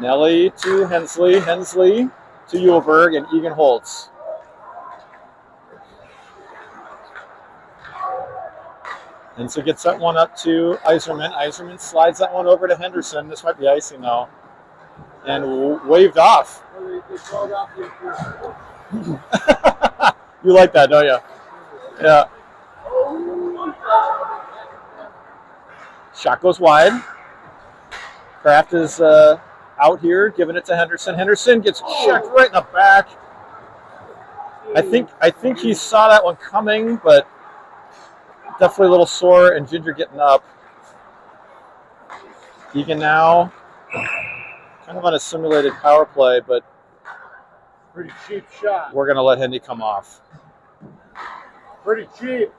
Nelly to Hensley. Hensley to Uhlberg, and Eagan holds. And so gets that one up to Iserman. Iserman slides that one over to Henderson. This might be icing though. And waved off. You like that, don't you? Yeah. Shot goes wide. Kraft is out here, giving it to Henderson. Henderson gets checked right in the back. I think he saw that one coming, but definitely a little sore, and Ginger getting up. Eagan now kind of on a simulated power play, but Pretty cheap shot. we're going to let Hendy come off. Pretty cheap.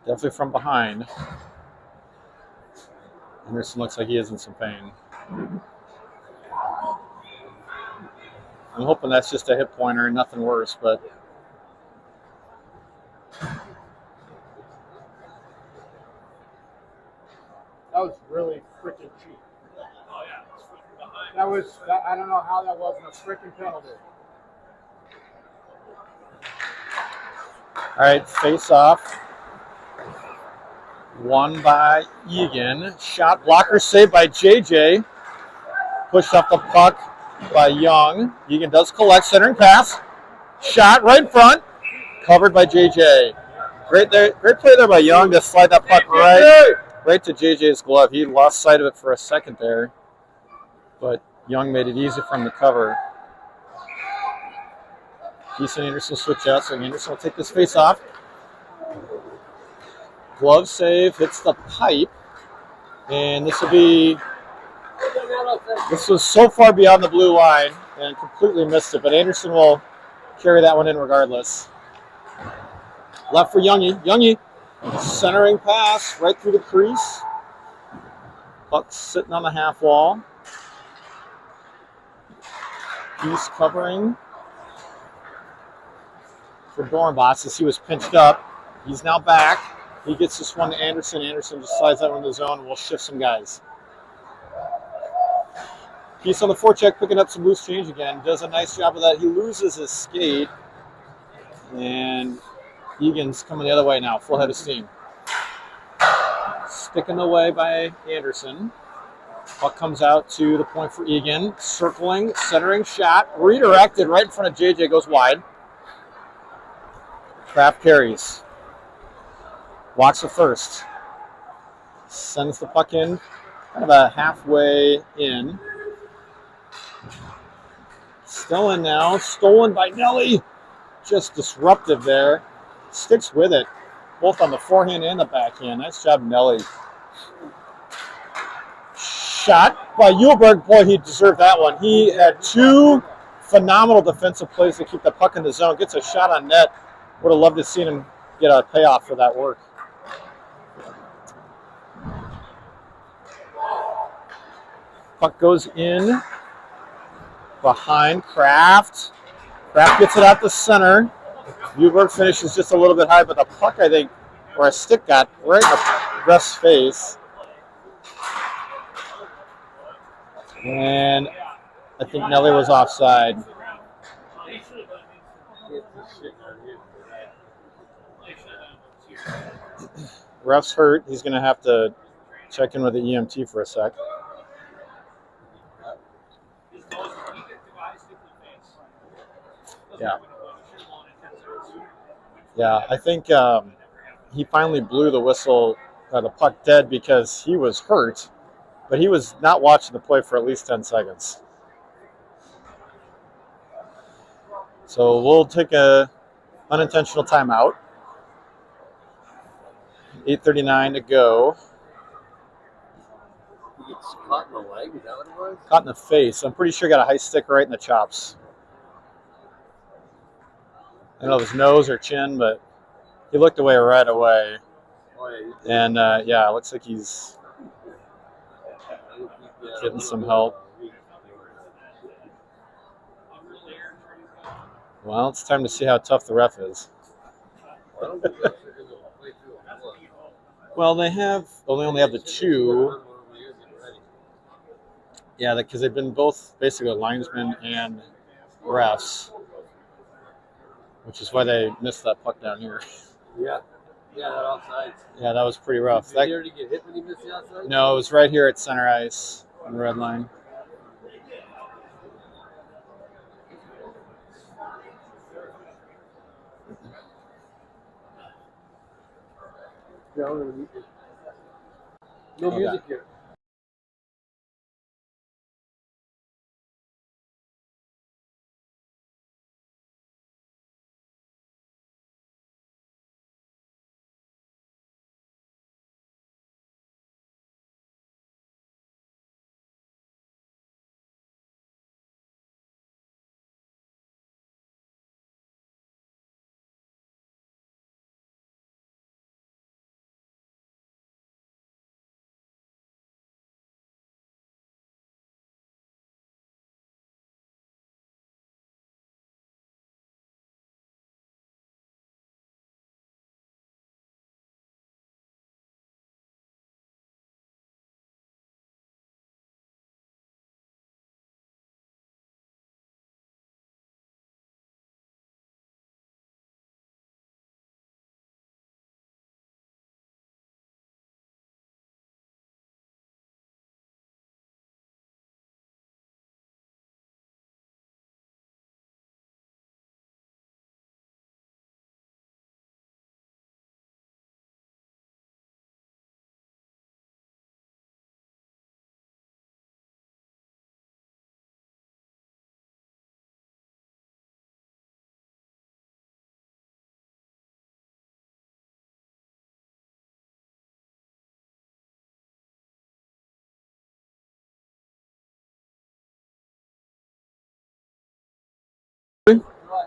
Definitely from behind. Henderson looks like he is in some pain. I'm hoping that's just a hip pointer and nothing worse, but That was really freaking cheap. I don't know how that wasn't a freaking penalty. all right, face off. Won by Eagan. Shot blocker saved by JJ. Pushed off the puck by Young. Eagan does collect, centering pass. Shot right in front. Covered by JJ. Great play there by Young to slide that puck right to JJ's glove. He lost sight of it for a second there, but Young made it easy for him to cover. Keith and Anderson switch out, so Anderson will take this face off. Glove save, hits the pipe, and this was so far beyond the blue line and completely missed it, but Anderson will carry that one in regardless. Left for Youngie. Youngie, centering pass right through the crease. Puck sitting on the half wall. He's covering for Dornbos as he was pinched up. He's now back. He gets this one to Anderson. Anderson just slides that one in the zone and we'll shift some guys. Piece on the forecheck, picking up some loose change again. Does a nice job of that. He loses his skate. And Eagan's coming the other way now, full head of steam. Sticking away by Anderson. Puck comes out to the point for Eagan. Circling, centering shot. Redirected right in front of JJ, goes wide. Kraft carries. Walks the first. Sends the puck in, kind of a halfway in. Still in now, stolen by Nelly. Just disruptive there. Sticks with it, both on the forehand and the backhand. Nice job, Nelly. Shot by Uhlberg. Boy, he deserved that one. He had two phenomenal defensive plays to keep the puck in the zone. Gets a shot on net. Would have loved to see him get a payoff for that work. Puck goes in behind Kraft. Kraft gets it out the center. Uhlberg finishes just a little bit high, but the puck, I think, or a stick got right in the ref's face. And I think Nelly was offside. Ref's hurt. He's going to have to check in with the EMT for a sec. Yeah. Yeah, I think he finally blew the whistle, the puck dead because he was hurt, but he was not watching the play for at least 10 seconds. So we'll take a unintentional timeout. 8:39 to go. He gets caught in the leg, is that what it was? Caught in the face. I'm pretty sure he got a high stick right in the chops. I don't know if it was nose or chin, but he looked away right away. Oh, yeah, And, yeah, it looks like he's getting some help. Well, it's time to see how tough the ref is. Well, they only have the two. Yeah, because they've been both basically linesmen and refs. which is why they missed that puck down here. Yeah. Yeah, that offside. Yeah, that was pretty rough. Did he already get hit when he missed the outside? No, it was right here at center ice on the red line. No music here.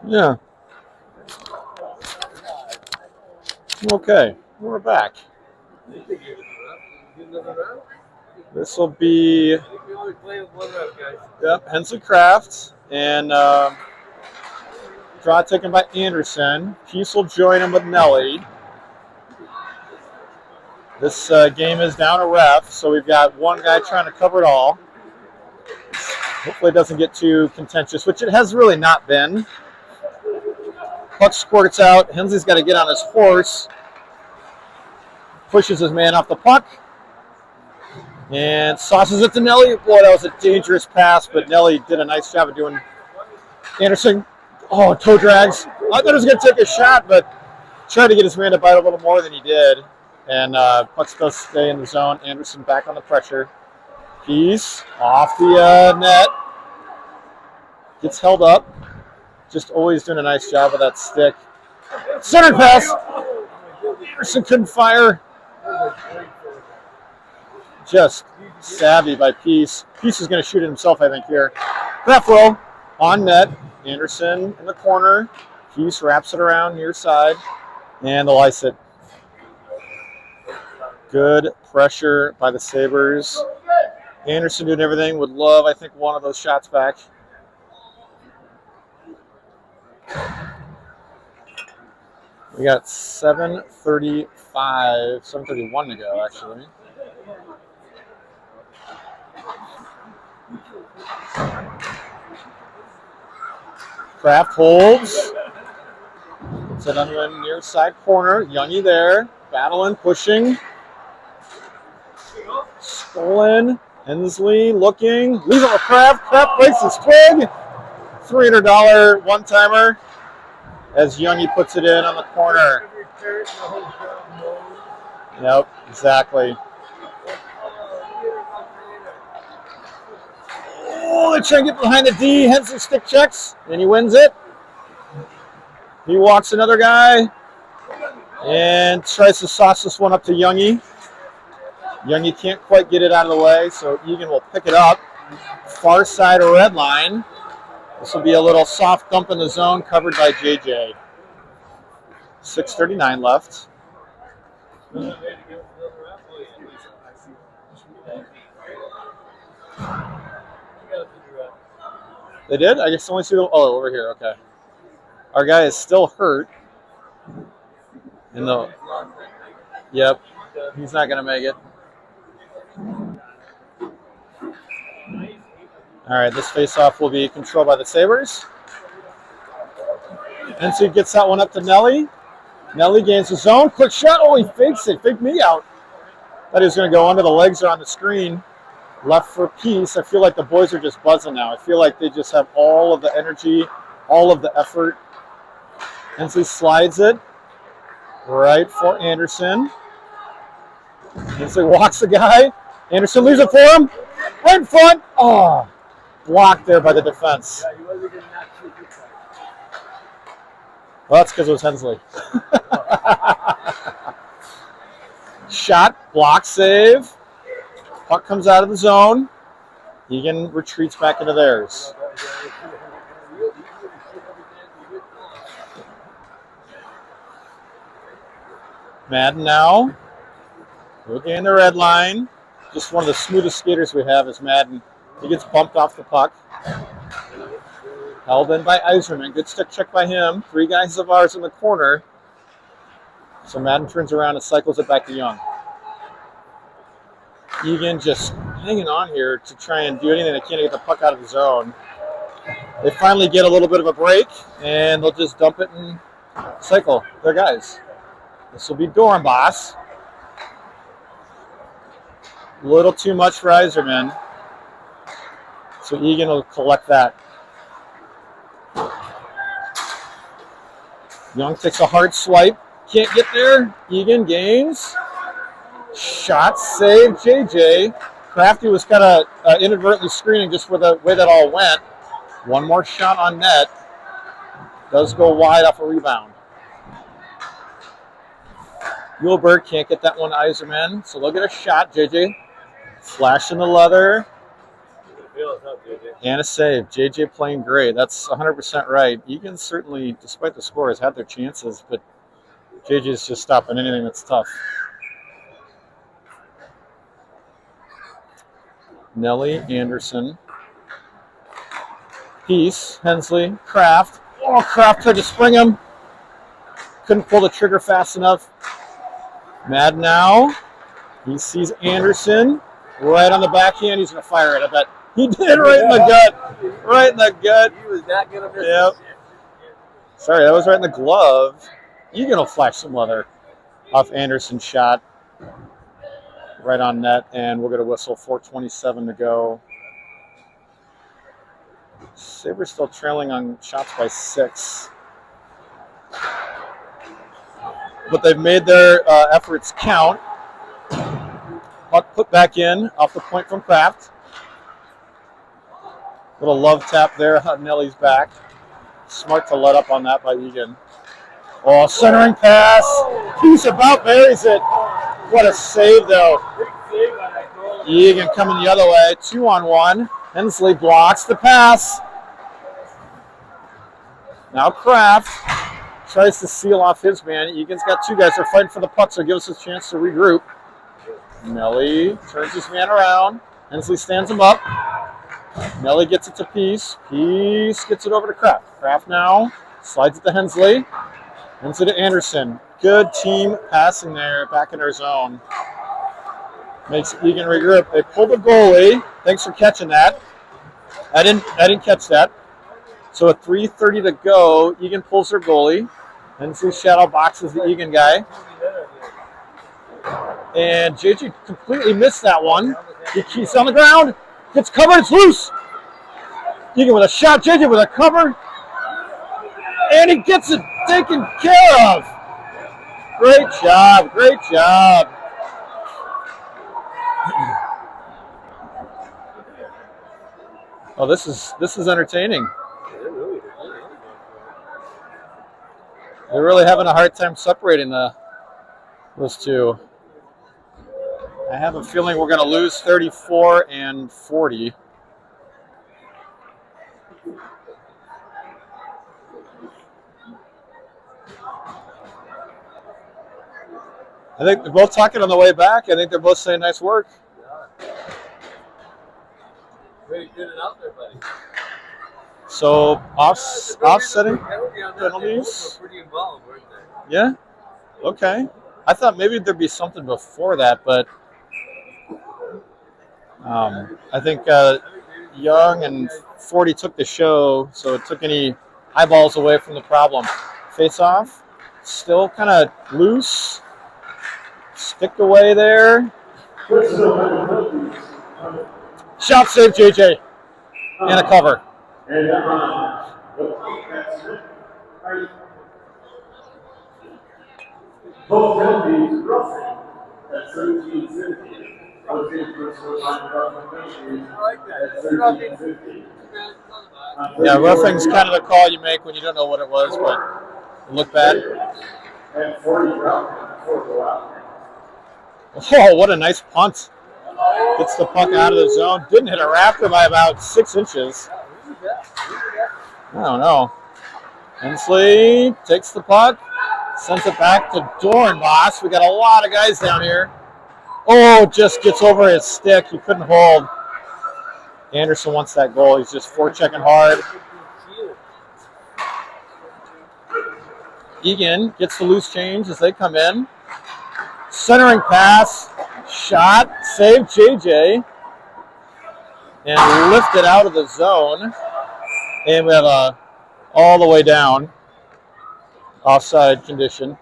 Yeah. Okay, we're back. This will be We only play with one ref, guys. yep, Hensley Kraft and draw taken by Anderson. Peace will join him with Nelly. This game is down a ref, so we've got one guy trying to cover it all. Hopefully it doesn't get too contentious, which it has really not been. Puck squirts out. Hensley's got to get on his horse. Pushes his man off the puck. And sauces it to Nelly. Boy, that was a dangerous pass, but Nelly did a nice job of doing Anderson. Oh, toe drags. I thought he was going to take a shot, but tried to get his man to bite a little more than he did. And puck's going to stay in the zone. Anderson back on the pressure. He's off the net. Gets held up. Just always doing a nice job with that stick. Center pass. Anderson couldn't fire. Just savvy by Peace. Peace is going to shoot it himself, I think, here. Left row on net. Anderson in the corner. Peace wraps it around near side. And they'll ice it. Good pressure by the Sabres. Anderson doing everything. Would love, I think, one of those shots back. We got 7:31 to go, actually. Kraft holds. It's an unwin near side corner. Youngie there. Battling, pushing. Stolen. Hensley looking. Leaves it with Kraft. Kraft breaks his twig. $300 one-timer as Youngie puts it in on the corner. Yep, exactly. Oh, they're trying to get behind the D. Hensley stick checks, and he wins it. He walks another guy and tries to sauce this one up to Youngie. Youngie can't quite get it out of the way, so Eagan will pick it up. Far side of red line. This will be a little soft dump in the zone covered by JJ. 6:39 left. They did? I just only see the over here. Okay. Our guy is still hurt. Yep. He's not going to make it. All right, this face-off will be controlled by the Sabres. Hensley gets that one up to Nelly. Nelly gains the zone. Quick shot. Oh, he fakes it. Faked me out. Thought he was going to go under. The legs are on the screen. Left for Peace. I feel like the boys are just buzzing now. I feel like they just have all of the energy, all of the effort. Hensley slides it right for Anderson. Hensley walks the guy. Anderson leaves it for him. Right in front. Oh, blocked there by the defense. Well, that's because it was Hensley. Shot, block, save. Puck comes out of the zone. Eagan retreats back into theirs. Madden now. Looking in the red line. Just one of the smoothest skaters we have is Madden. He gets bumped off the puck. Held in by Iserman. Good stick check by him. 3 guys of ours in the corner. So Madden turns around and cycles it back to Young. Eagan just hanging on here to try and do anything they can to get the puck out of the zone. They finally get a little bit of a break, and they'll just dump it and cycle their guys. This will be Dornbos. A little too much for Iserman. So Eagan will collect that. Young takes a hard swipe. Can't get there. Eagan gains. Shot save, JJ. Crafty was kind of inadvertently screening just for the way that all went. One more shot on net. Does go wide off a rebound. Gilbert can't get that one to Iserman, so they'll get a shot. JJ flash in the leather. And a save. JJ playing great. That's 100% right. Eagan certainly, despite the score, has had their chances, but JJ's just stopping anything that's tough. Nelly, Anderson. Peace, Hensley, Kraft. Oh, Kraft tried to spring him. Couldn't pull the trigger fast enough. Mad now. He sees Anderson right on the backhand. He's going to fire it, I bet. He did right in the gut. Right in the gut. He was not going to miss Yep. Sorry, that was right in the glove. You're going to flash some leather off Anderson's shot. Right on net, and we'll get a whistle. 4:27 to go. Sabres still trailing on shots by 6. But they've made their efforts count. Puck put back in off the point from Kraft. Little love tap there on Nelly's back. Smart to let up on that by Eagan. Oh, centering pass. Peace about buries it. What a save, though. Eagan coming the other way. 2-on-1. Hensley blocks the pass. Now Kraft tries to seal off his man. Eagan's got 2 guys. They're fighting for the puck, so it gives us a chance to regroup. Nelly turns his man around. Hensley stands him up. Nelly gets it to Peace. Peace gets it over to Kraft. Kraft now slides it to Hensley. Hensley to Anderson. Good team passing there back in our zone. Makes Eagan regroup. They pull the goalie. Thanks for catching that. I didn't catch that. So at 3:30 to go, Eagan pulls their goalie. Hensley shadow boxes the Eagan guy. And JJ completely missed that one. He's on the ground. Gets covered. It's loose. Eagan with a shot. JJ with a cover. And he gets it taken care of. Great job. Great job. Oh, this is entertaining. They're really having a hard time separating those two. I have a feeling we're going to lose 34-40. I think they're both talking on the way back. I think they're both saying nice work. Very good and out there, buddy. So offsetting penalties. Pretty involved, weren't they? Yeah. Okay. I thought maybe there'd be something before that, but I think Young and 40 took the show, so it took any eyeballs away from the problem. Face off. Still kind of loose. Sticked away there. Shot save, JJ. And a cover. Both penalties roughing at 17-15. Yeah, roughing's kind of the call you make when you don't know what it was, but it looked bad. And 40 Oh, what a nice punt. Gets the puck out of the zone. Didn't hit a rafter by about 6 inches. I don't know. Hensley takes the puck, sends it back to Dornbos. We got a lot of guys down here. Oh, just gets over his stick. He couldn't hold. Anderson wants that goal. He's just forechecking hard. Eagan gets the loose change as they come in. Centering pass. Shot. Save JJ. And lifted out of the zone. And we have a all the way down offside condition.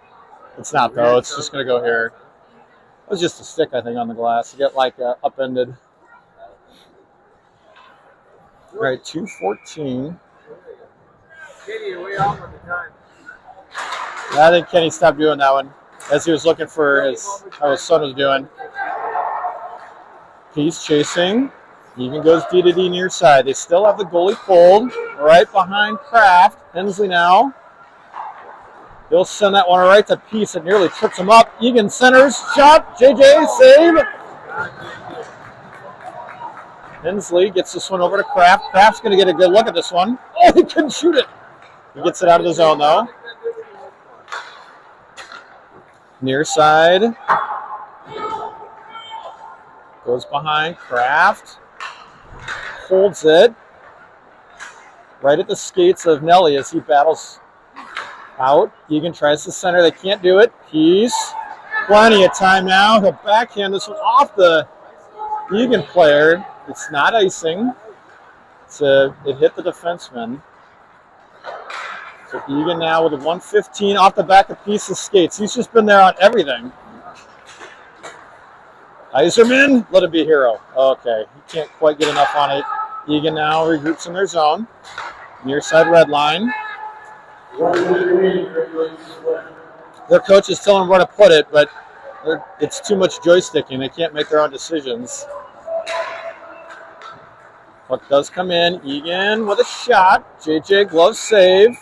It's not, though. It's just going to go here. It was just a stick, I think, on the glass. You get like upended. All right, 2:14. Kenny, you're way off on the time. I think Kenny stopped doing that one as he was looking for how his son was doing. He's chasing. Eagan goes D to D near side. They still have the goalie pulled right behind Kraft. Hensley now. He'll send that one right to Peace. It nearly trips him up. Eagan centers. Shot. JJ. Save. Hensley gets this one over to Kraft. Kraft's going to get a good look at this one. Oh, he couldn't shoot it. He gets it out of the zone, though. Near side. Goes behind. Kraft. Holds it. Right at the skates of Nelly as he battles out. Eagan tries to center. They can't do it. Peace. Plenty of time now. He'll backhand this one off the Eagan player. It's not icing. It hit the defenseman. So Eagan now with a 1:15 off the back of Peace's skates. He's just been there on everything. Iserman, let it be a hero. Okay, he can't quite get enough on it. Eagan now regroups in their zone. Near side red line. Their coach is telling them where to put it, but it's too much joysticking. They can't make their own decisions. Puck does come in. Eagan with a shot. JJ glove save.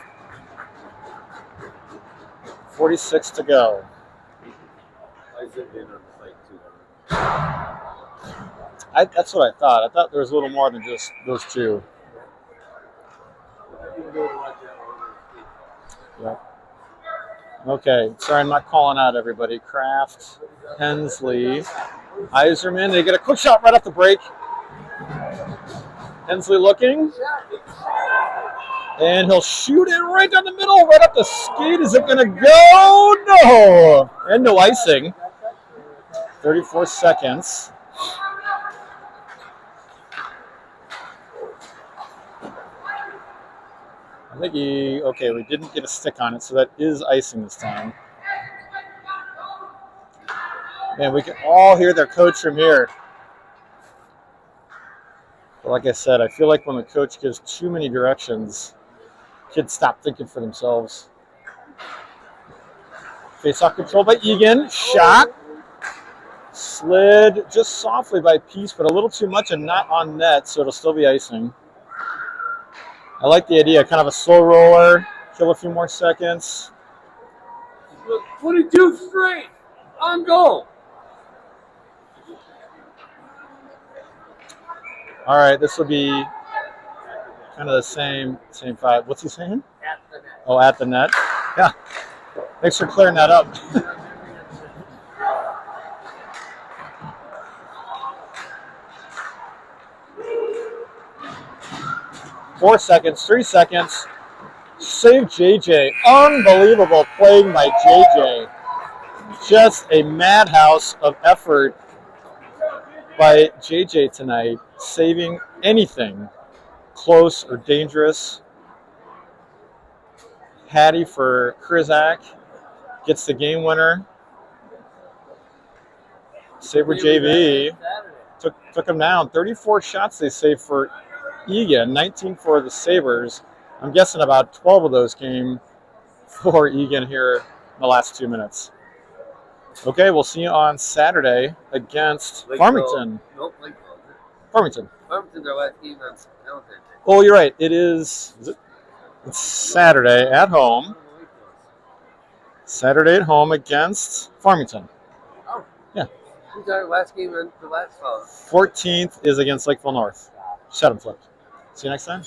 46 to go. That's what I thought. I thought there was a little more than just those two. Yeah. Okay, sorry I'm not calling out everybody. Kraft, Hensley, Iserman. They get a quick shot right off the break. Hensley looking. And he'll shoot it right down the middle, right up the skate. Is it going to go? No. And no icing. 34 seconds. I think okay, we didn't get a stick on it, so that is icing this time. Man, we can all hear their coach from here. But like I said, I feel like when the coach gives too many directions, kids stop thinking for themselves. Face-off control by Eagan. Shot. Slid just softly by Peace, but a little too much and not on net, so it'll still be icing. I like the idea. Kind of a slow roller. Kill a few more seconds. 22 straight on goal. All right, this will be kind of the same five. What's he saying? At the net. Oh, at the net. Yeah. Thanks for clearing that up. Four seconds, 3 seconds. Save JJ. Unbelievable playing by JJ. Just a madhouse of effort by JJ tonight, saving anything close or dangerous. Patty for Krizak gets the game winner. Sabre JV took them down. 34 shots they saved for Eagan, 19 for the Sabres. I'm guessing about 12 of those came for Eagan here in the last 2 minutes. Okay, we'll see you on Saturday against Farmington. Nope, Lakeville. Farmington. Farmington's our last game on Valentine's Day. Oh, you're right. It's Saturday at home. Saturday at home against Farmington. Oh. Yeah. Who's our last game on the last fall? 14th is against Lakeville North. Shut 'em flipped. See you next time.